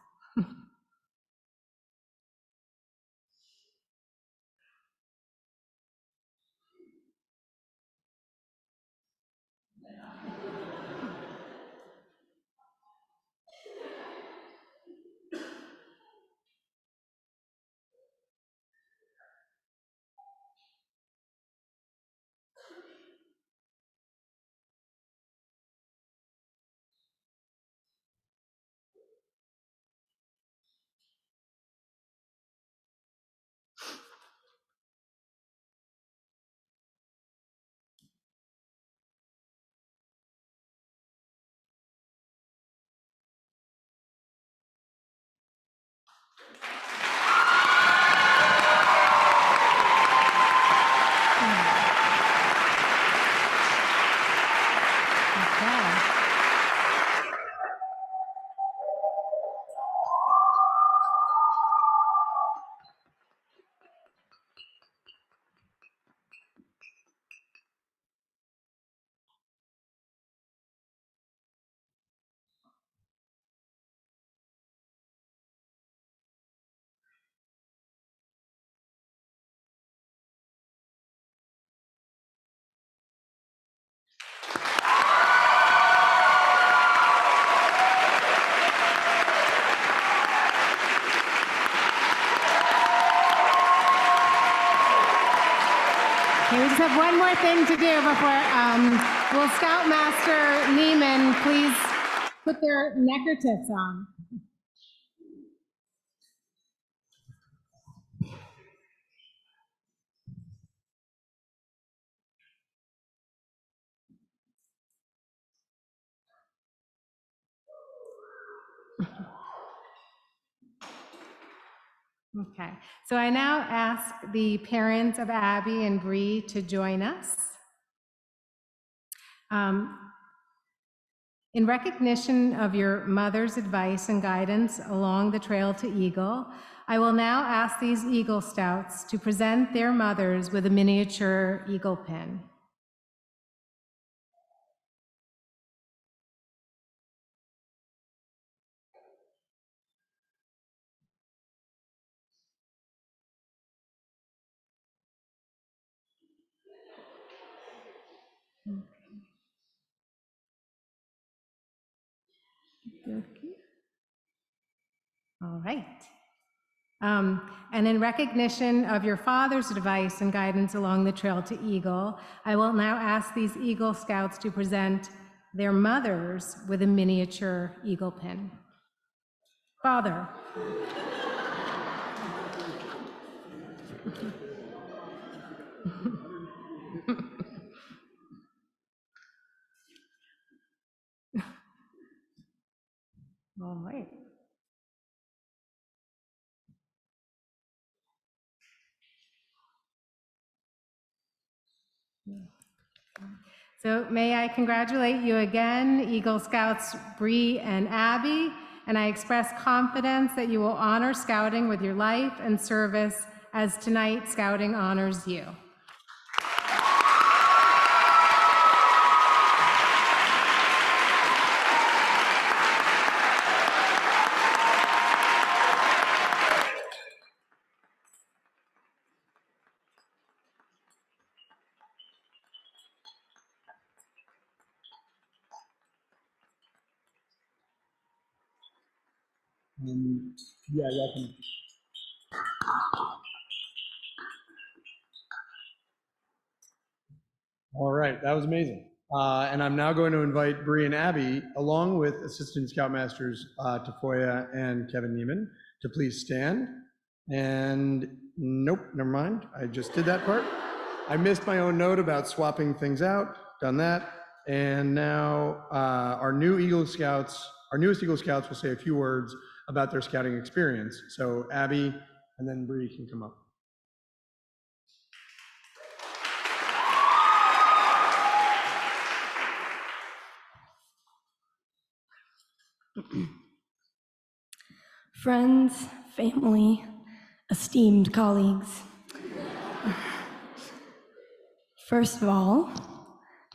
Okay, we just have one more thing to do before, will Scoutmaster Neiman please put their neckerchiefs on? Okay, so I now ask the parents of Abby and Bree to join us. In recognition of your mother's advice and guidance along the trail to Eagle, I will now ask these Eagle Scouts to present their mothers with a miniature Eagle pin. All right. And in recognition of your father's advice and guidance along the trail to Eagle, I will now ask these Eagle Scouts to present their mothers with a miniature eagle pin. Father. All right. So may I congratulate you again, Eagle Scouts Bree and Abby, and I express confidence that you will honor Scouting with your life and service as tonight Scouting honors you. Yeah, welcome. All right, that was amazing. And I'm now going to invite Bree and Abby, along with Assistant Scoutmasters Tafoya and Kevin Neiman, to please stand. And nope, never mind. I just did that part. I missed my own note about swapping things out. Done that. And now our newest Eagle Scouts will say a few words about their scouting experience. So Abby and then Bree can come up. Friends, family, esteemed colleagues. First of all,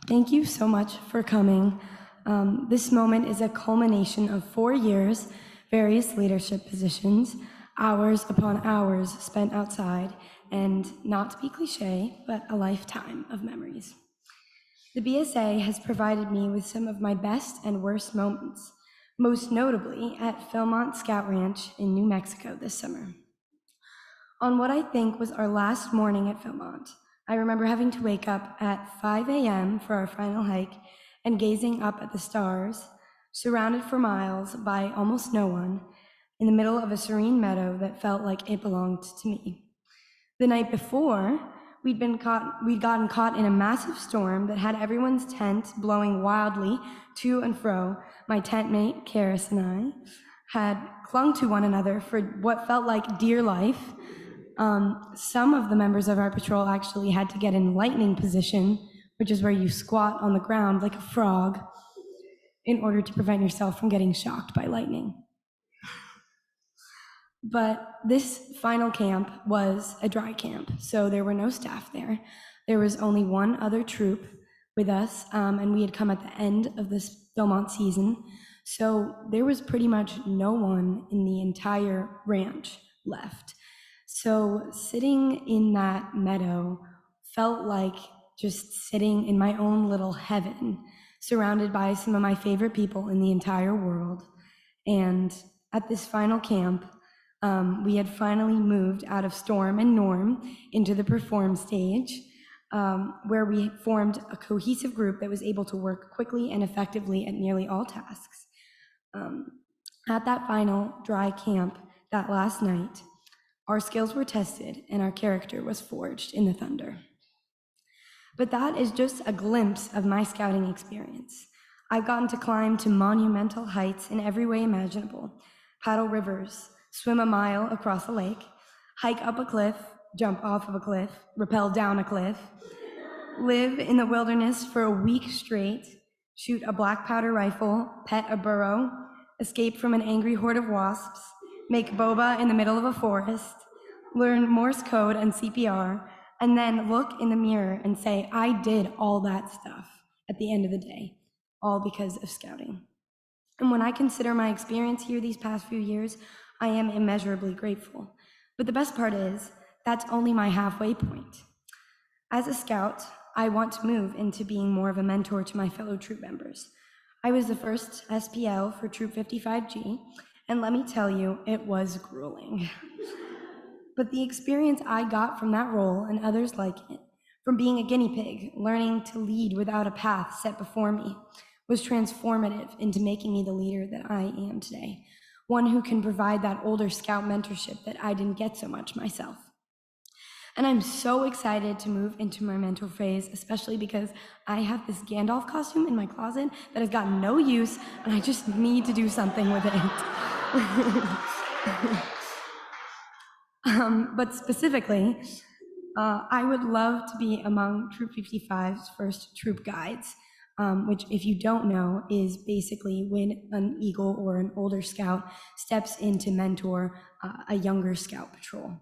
thank you so much for coming. This moment is a culmination of 4 years, various leadership positions, hours upon hours spent outside, and not to be cliche, but a lifetime of memories. The BSA has provided me with some of my best and worst moments, most notably at Philmont Scout Ranch in New Mexico this summer. On what I think was our last morning at Philmont, I remember having to wake up at 5 a.m. for our final hike and gazing up at the stars, surrounded for miles by almost no one, in the middle of a serene meadow that felt like it belonged to me. The night before, we'd gotten caught in a massive storm that had everyone's tent blowing wildly to and fro. My tent mate, Karis, and I had clung to one another for what felt like dear life. Some of the members of our patrol actually had to get in lightning position, which is where you squat on the ground like a frog in order to prevent yourself from getting shocked by lightning. But this final camp was a dry camp, so there were no staff there. There was only one other troop with us, and we had come at the end of this Philmont season, so there was pretty much no one in the entire ranch left. So sitting in that meadow felt like just sitting in my own little heaven, surrounded by some of my favorite people in the entire world. And at this final camp, we had finally moved out of Storm and Norm into the Perform stage, where we formed a cohesive group that was able to work quickly and effectively at nearly all tasks. At that final dry camp that last night, our skills were tested and our character was forged in the thunder. But that is just a glimpse of my scouting experience. I've gotten to climb to monumental heights in every way imaginable, paddle rivers, swim a mile across a lake, hike up a cliff, jump off of a cliff, rappel down a cliff, live in the wilderness for a week straight, shoot a black powder rifle, pet a burro, escape from an angry horde of wasps, make boba in the middle of a forest, learn Morse code and CPR, and then look in the mirror and say, I did all that stuff at the end of the day, all because of scouting. And when I consider my experience here these past few years, I am immeasurably grateful. But the best part is, that's only my halfway point. As a scout, I want to move into being more of a mentor to my fellow troop members. I was the first SPL for Troop 55G, and let me tell you, it was grueling. But the experience I got from that role and others like it, from being a guinea pig, learning to lead without a path set before me, was transformative into making me the leader that I am today, one who can provide that older scout mentorship that I didn't get so much myself. And I'm so excited to move into my mentor phase, especially because I have this Gandalf costume in my closet that has gotten no use, and I just need to do something with it. But specifically, I would love to be among Troop 55's first troop guides, which, if you don't know, is basically when an Eagle or an older scout steps in to mentor a younger scout patrol.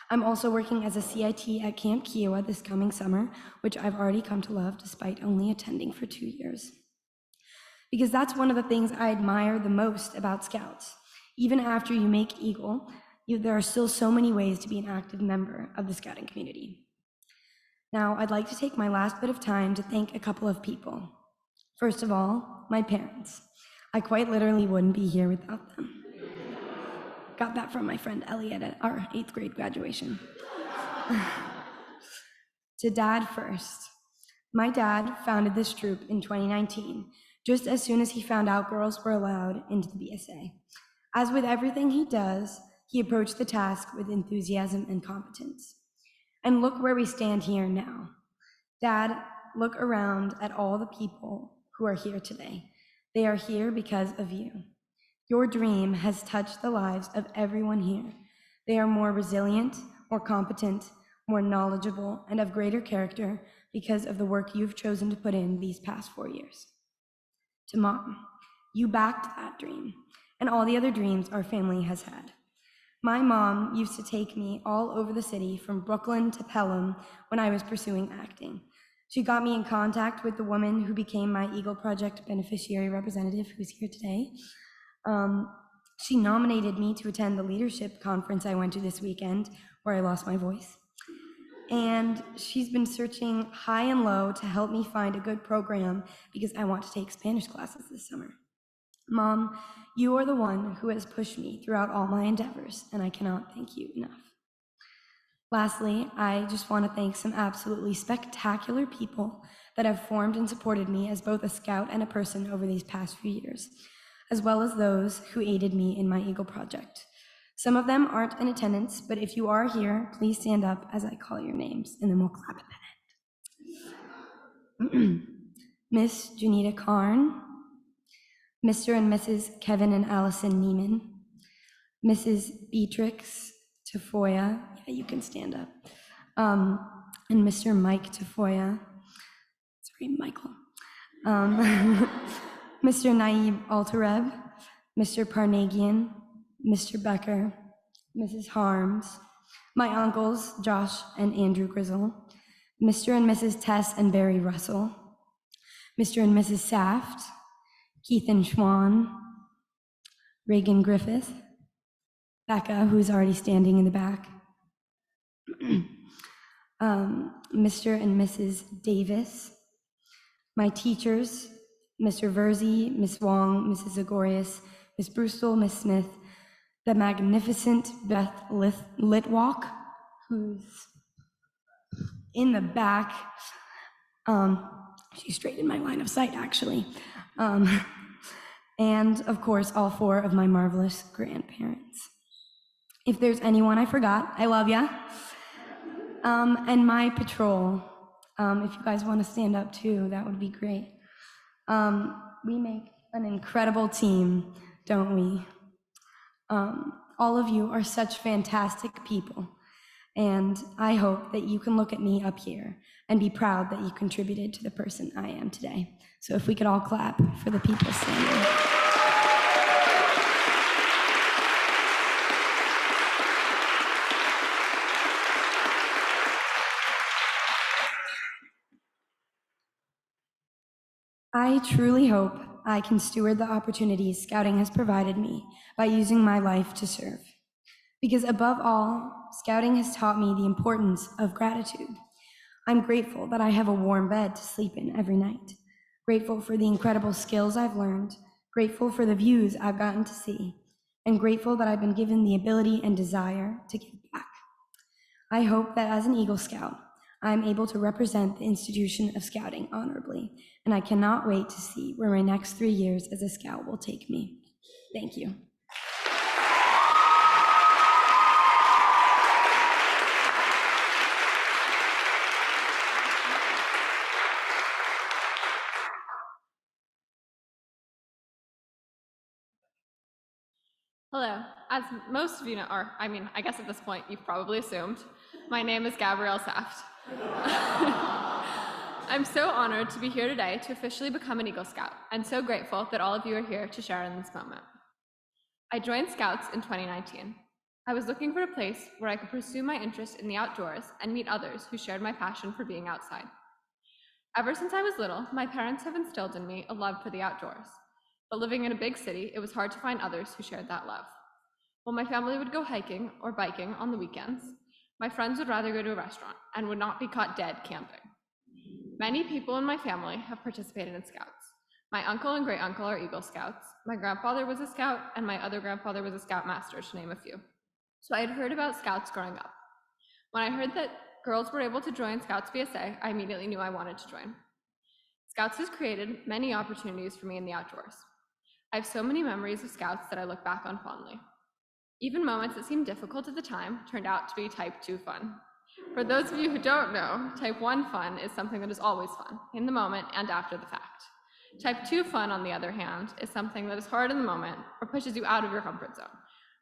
I'm also working as a CIT at Camp Kiowa this coming summer, which I've already come to love despite only attending for 2 years. Because that's one of the things I admire the most about Scouts. Even after you make Eagle, there are still so many ways to be an active member of the Scouting community. Now, I'd like to take my last bit of time to thank a couple of people. First of all, my parents. I quite literally wouldn't be here without them. Got that from my friend Elliot at our 8th grade graduation. To Dad first. My dad founded this troop in 2019, just as soon as he found out girls were allowed into the BSA. As with everything he does, he approached the task with enthusiasm and competence. And look where we stand here now. Dad, look around at all the people who are here today. They are here because of you. Your dream has touched the lives of everyone here. They are more resilient, more competent, more knowledgeable, and of greater character because of the work you've chosen to put in these past 4 years. To Mom, you backed that dream, and all the other dreams our family has had. My mom used to take me all over the city from Brooklyn to Pelham when I was pursuing acting. She got me in contact with the woman who became my Eagle Project beneficiary representative, who's here today. She nominated me to attend the leadership conference I went to this weekend, where I lost my voice. And she's been searching high and low to help me find a good program because I want to take Spanish classes this summer. Mom, you are the one who has pushed me throughout all my endeavors, and I cannot thank you enough. Lastly, I just want to thank some absolutely spectacular people that have formed and supported me as both a scout and a person over these past few years, as well as those who aided me in my Eagle Project. Some of them aren't in attendance, but if you are here, please stand up as I call your names, and then we'll clap at the end. Miss Janita Karn, Mr. and Mrs. Kevin and Allison Neiman, Mrs. Beatrix Tafoya, yeah, you can stand up, and Mr. Mike Tafoya, sorry, Michael, Mr. Naib Altareb, Mr. Parnagian, Mr. Becker, Mrs. Harms, my uncles, Josh and Andrew Grizzle, Mr. and Mrs. Tess and Barry Russell, Mr. and Mrs. Saft, Keith and Schwan, Reagan Griffith, Becca, who's already standing in the back, Mr. and Mrs. Davis, my teachers, Mr. Verzi, Miss Wong, Mrs. Zagorius, Miss Brewstall, Miss Smith, the magnificent Beth Litwalk, who's in the back. She's straight in my line of sight, actually. And of course, all 4 of my marvelous grandparents. If there's anyone I forgot, I love ya. And my patrol, if you guys want to stand up too, that would be great. We make an incredible team, don't we? All of you are such fantastic people, and I hope that you can look at me up here and be proud that you contributed to the person I am today. So if we could all clap for the people standing. I truly hope I can steward the opportunities Scouting has provided me by using my life to serve. Because above all, Scouting has taught me the importance of gratitude. I'm grateful that I have a warm bed to sleep in every night. Grateful for the incredible skills I've learned. Grateful for the views I've gotten to see. And grateful that I've been given the ability and desire to give back. I hope that as an Eagle Scout, I'm able to represent the institution of Scouting honorably, and I cannot wait to see where my next 3 years as a Scout will take me. Thank you. Hello. As most of you know, or I guess at this point you've probably assumed, my name is Gabrielle Saft. I'm so honored to be here today to officially become an Eagle Scout, and so grateful that all of you are here to share in this moment. I joined Scouts in 2019. I was looking for a place where I could pursue my interest in the outdoors and meet others who shared my passion for being outside. Ever since I was little, my parents have instilled in me a love for the outdoors. But living in a big city, it was hard to find others who shared that love. While my family would go hiking or biking on the weekends, my friends would rather go to a restaurant and would not be caught dead camping. Many people in my family have participated in Scouts. My uncle and great uncle are Eagle Scouts. My grandfather was a Scout, and my other grandfather was a Scoutmaster, to name a few. So I had heard about Scouts growing up. When I heard that girls were able to join Scouts BSA, I immediately knew I wanted to join. Scouts has created many opportunities for me in the outdoors. I have so many memories of Scouts that I look back on fondly. Even moments that seemed difficult at the time turned out to be type 2 fun. For those of you who don't know, type 1 fun is something that is always fun, in the moment and after the fact. Type 2 fun, on the other hand, is something that is hard in the moment or pushes you out of your comfort zone.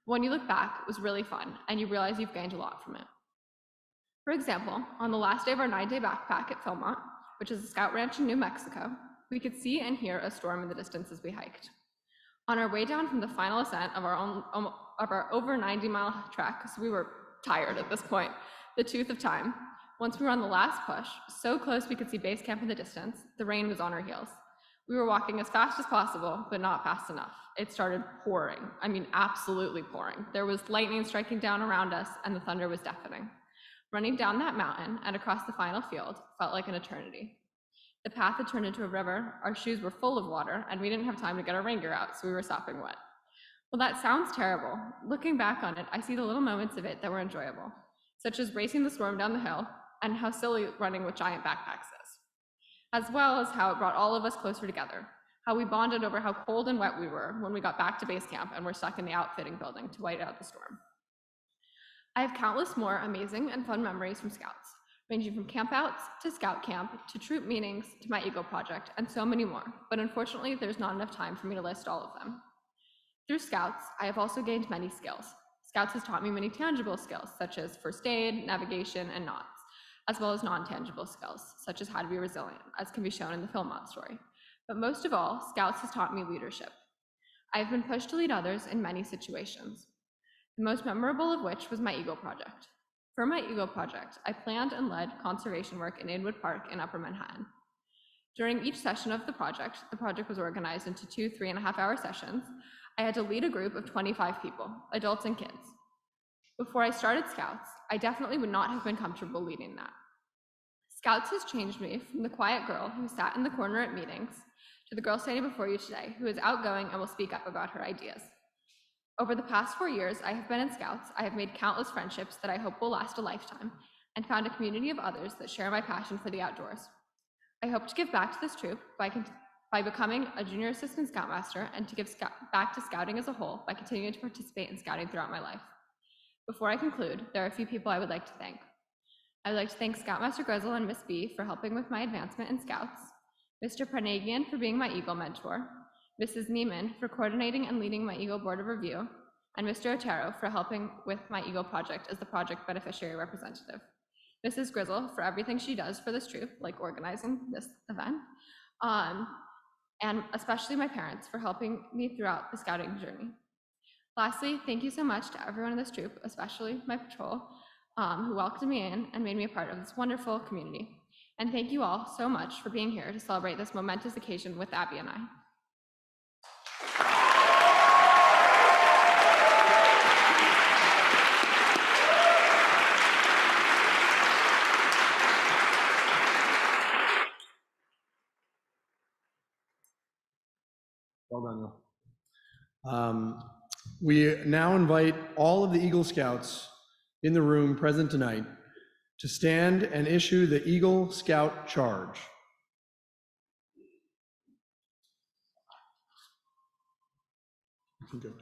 When you look back, it was really fun, and you realize you've gained a lot from it. For example, on the last day of our 9-day backpack at Philmont, which is a Scout ranch in New Mexico, we could see and hear a storm in the distance as we hiked. On our way down from the final ascent of our over 90-mile trek, so we were tired at this point, the tooth of time, once we were on the last push, so close we could see base camp in the distance, the rain was on our heels. We were walking as fast as possible, but not fast enough. It started pouring. Absolutely pouring. There was lightning striking down around us, and the thunder was deafening. Running down that mountain and across the final field felt like an eternity. The path had turned into a river, our shoes were full of water, and we didn't have time to get our rain gear out, so we were sopping wet. Well, that sounds terrible. Looking back on it, I see the little moments of it that were enjoyable, such as racing the storm down the hill, and how silly running with giant backpacks is, as well as how it brought all of us closer together, how we bonded over how cold and wet we were when we got back to base camp and were stuck in the outfitting building to wait out the storm. I have countless more amazing and fun memories from Scouts, ranging from campouts to Scout camp to troop meetings to my Eagle project and so many more, but unfortunately there's not enough time for me to list all of them. Through Scouts, I have also gained many skills. Scouts has taught me many tangible skills such as first aid, navigation, and knots, as well as non-tangible skills such as how to be resilient, as can be shown in the Philmont story. But most of all, Scouts has taught me leadership. I have been pushed to lead others in many situations, the most memorable of which was my Eagle project. For my Eagle project, I planned and led conservation work in Inwood Park in Upper Manhattan. During each session of the project was organized into 2 3.5-hour sessions. I had to lead a group of 25 people, adults and kids. Before I started Scouts, I definitely would not have been comfortable leading that. Scouts has changed me from the quiet girl who sat in the corner at meetings to the girl standing before you today who is outgoing and will speak up about her ideas. Over the past 4 years I have been in Scouts, I have made countless friendships that I hope will last a lifetime and found a community of others that share my passion for the outdoors. I hope to give back to this troop by becoming a junior assistant Scoutmaster and to give back to Scouting as a whole by continuing to participate in Scouting throughout my life. Before I conclude, there are a few people I would like to thank. I would like to thank Scoutmaster Grizzle and Miss B for helping with my advancement in Scouts, Mr. Pranagian for being my Eagle mentor, Mrs. Neiman for coordinating and leading my Eagle Board of Review, and Mr. Otero for helping with my Eagle project as the project beneficiary representative. Mrs. Grizzle for everything she does for this troop, like organizing this event, and especially my parents for helping me throughout the Scouting journey. Lastly, thank you so much to everyone in this troop, especially my patrol, who welcomed me in and made me a part of this wonderful community. And thank you all so much for being here to celebrate this momentous occasion with Abby and I. Well done, Will. We now invite all of the Eagle Scouts in the room present tonight to stand and issue the Eagle Scout Charge. You can go down.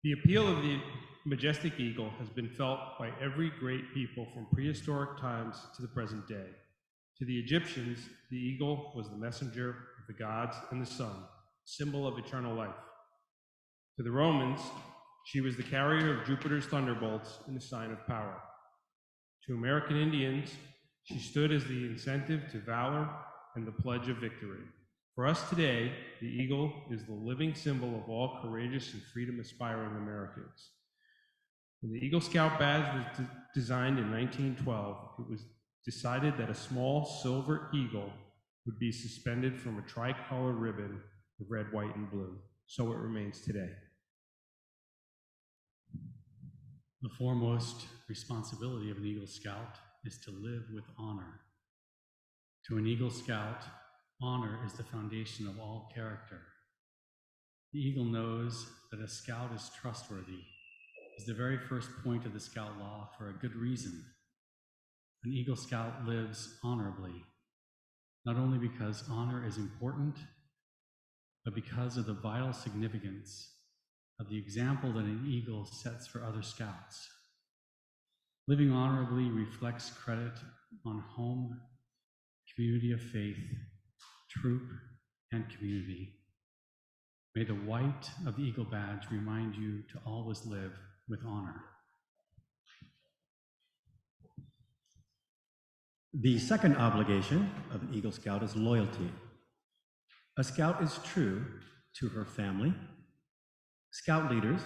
The appeal of the majestic eagle has been felt by every great people from prehistoric times to the present day. To the Egyptians, the eagle was the messenger of the gods and the sun, symbol of eternal life. To the Romans, she was the carrier of Jupiter's thunderbolts in the sign of power. To American Indians, she stood as the incentive to valor and the pledge of victory. For us today, the eagle is the living symbol of all courageous and freedom-aspiring Americans. When the Eagle Scout badge was designed in 1912, it was decided that a small silver eagle would be suspended from a tricolor ribbon of red, white, and blue. So it remains today. The foremost responsibility of an Eagle Scout is to live with honor. To an Eagle Scout, honor is the foundation of all character. The Eagle knows that a scout is trustworthy. Is the very first point of the Scout Law for a good reason. An Eagle Scout lives honorably, not only because honor is important, but because of the vital significance of the example that an eagle sets for other scouts. Living honorably reflects credit on home, community of faith, troop, and community. May the white of the Eagle badge remind you to always live with honor. The second obligation of an Eagle Scout is loyalty. A Scout is true to her family, Scout leaders,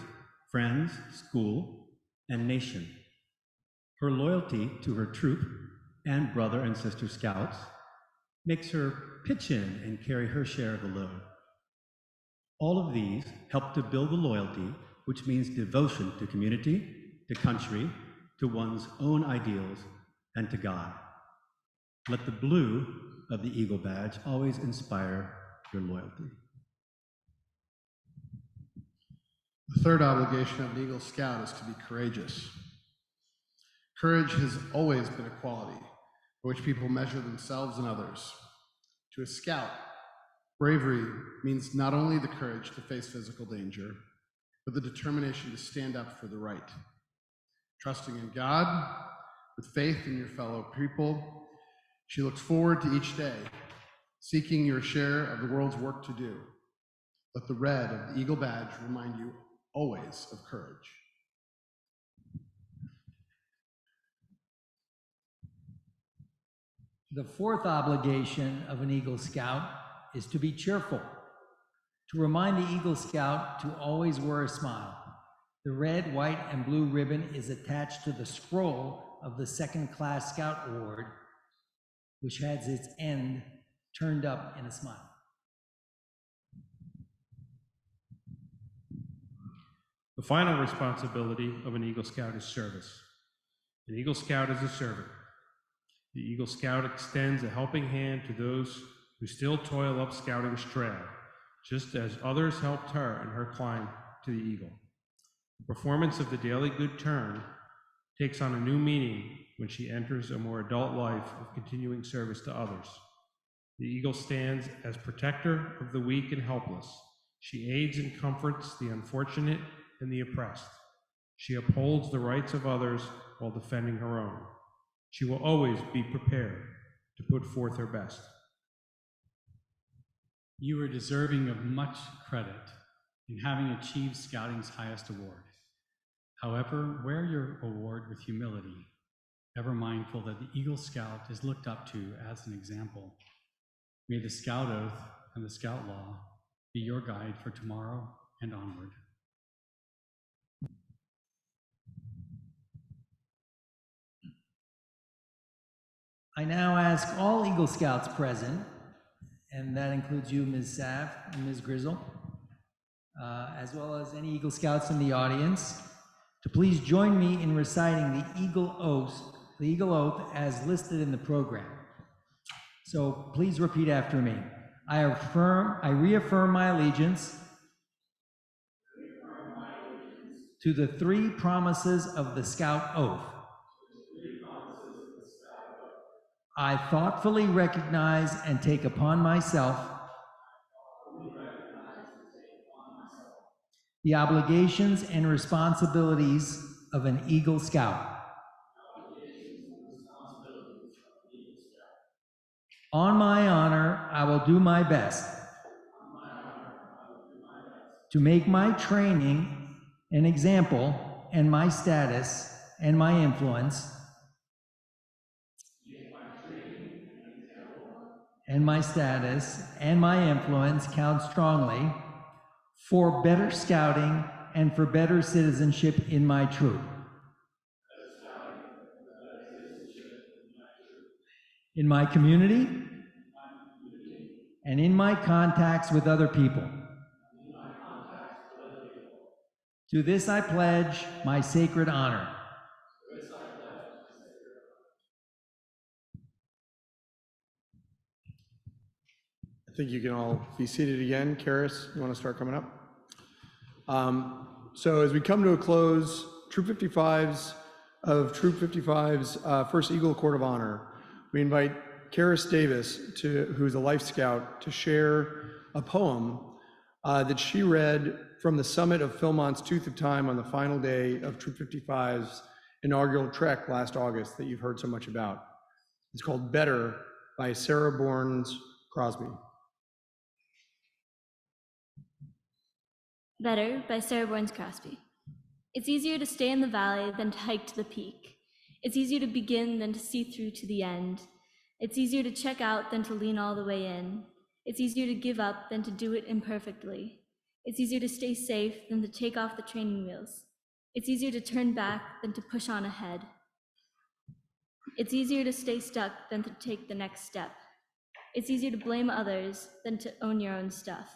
friends, school, and nation. Her loyalty to her troop and brother and sister Scouts makes her pitch in and carry her share of the load. All of these help to build the loyalty, which means devotion to community, to country, to one's own ideals, and to God. Let the blue of the Eagle badge always inspire your loyalty. The third obligation of an Eagle Scout is to be courageous. Courage has always been a quality by which people measure themselves and others. To a Scout, bravery means not only the courage to face physical danger, but the determination to stand up for the right. Trusting in God, with faith in your fellow people, she looks forward to each day, seeking your share of the world's work to do. Let the red of the Eagle badge remind you always of courage. The fourth obligation of an Eagle Scout is to be cheerful, to remind the Eagle Scout to always wear a smile. The red, white, and blue ribbon is attached to the scroll of the second-class Scout Award, which has its end turned up in a smile. The final responsibility of an Eagle Scout is service. An Eagle Scout is a servant. The Eagle Scout extends a helping hand to those who still toil up Scouting's trail, just as others helped her in her climb to the Eagle. The performance of the daily good turn takes on a new meaning when she enters a more adult life of continuing service to others. The Eagle stands as protector of the weak and helpless. She aids and comforts the unfortunate and the oppressed. She upholds the rights of others while defending her own. She will always be prepared to put forth her best. You are deserving of much credit in having achieved Scouting's highest award. However, wear your award with humility, ever mindful that the Eagle Scout is looked up to as an example. May the Scout Oath and the Scout Law be your guide for tomorrow and onward. I now ask all Eagle Scouts present, and that includes you, Ms. Sav and Ms. Grizzle, as well as any Eagle Scouts in the audience, to please join me in reciting the Eagle Oath as listed in the program. So please repeat after me. I reaffirm my allegiance to the three promises of the Scout Oath. I thoughtfully recognize and take upon myself the obligations and responsibilities of an Eagle Scout. On my honor, I will do my best to make my training an example and my status and my influence count strongly for better scouting and for better citizenship in my troop. In my community and in my contacts with other people. To this I pledge my sacred honor. I think you can all be seated again. Karis, you want to start coming up? So as we come to a close, Troop 55's first Eagle Court of Honor, we invite Karis Davis, who's a Life Scout, to share a poem that she read from the summit of Philmont's Tooth of Time on the final day of Troop 55's inaugural trek last August that you've heard so much about. It's called Better by Sarah Bournes Crosby. Better by Sarah Bournes Crosby. It's easier to stay in the valley than to hike to the peak. It's easier to begin than to see through to the end. It's easier to check out than to lean all the way in. It's easier to give up than to do it imperfectly. It's easier to stay safe than to take off the training wheels. It's easier to turn back than to push on ahead. It's easier to stay stuck than to take the next step. It's easier to blame others than to own your own stuff.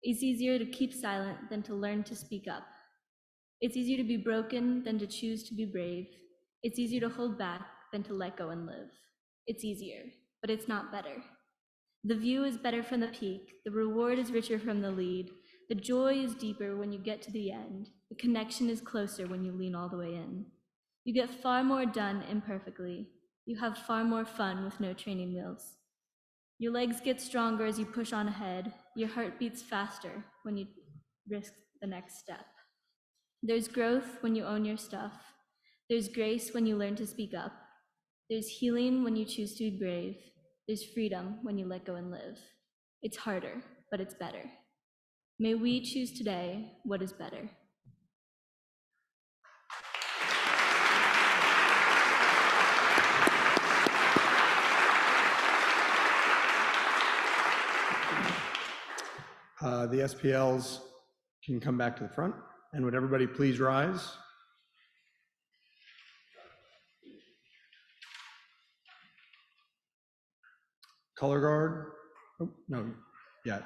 It's easier to keep silent than to learn to speak up. It's easier to be broken than to choose to be brave. It's easier to hold back than to let go and live. It's easier, but it's not better. The view is better from the peak. The reward is richer from the lead. The joy is deeper when you get to the end. The connection is closer when you lean all the way in. You get far more done imperfectly. You have far more fun with no training wheels. Your legs get stronger as you push on ahead. Your heart beats faster when you risk the next step. There's growth when you own your stuff. There's grace when you learn to speak up. There's healing when you choose to be brave. There's freedom when you let go and live. It's harder, but it's better. May we choose today what is better. The SPLs can come back to the front, and would everybody please rise? Color guard. Oh, no, yeah.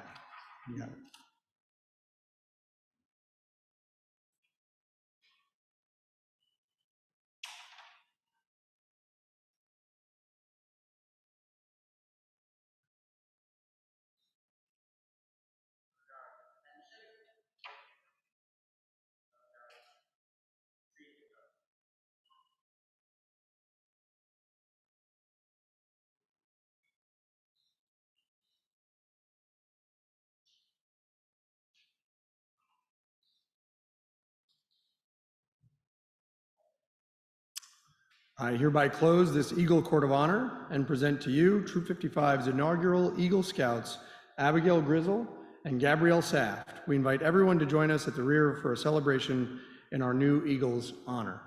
I hereby close this Eagle Court of Honor and present to you Troop 55's inaugural Eagle Scouts, Abigail Grizzle and Gabrielle Saft. We invite everyone to join us at the rear for a celebration in our new Eagles' honor.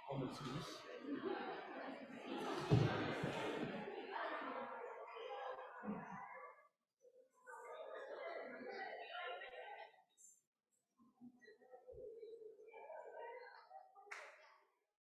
homelessness,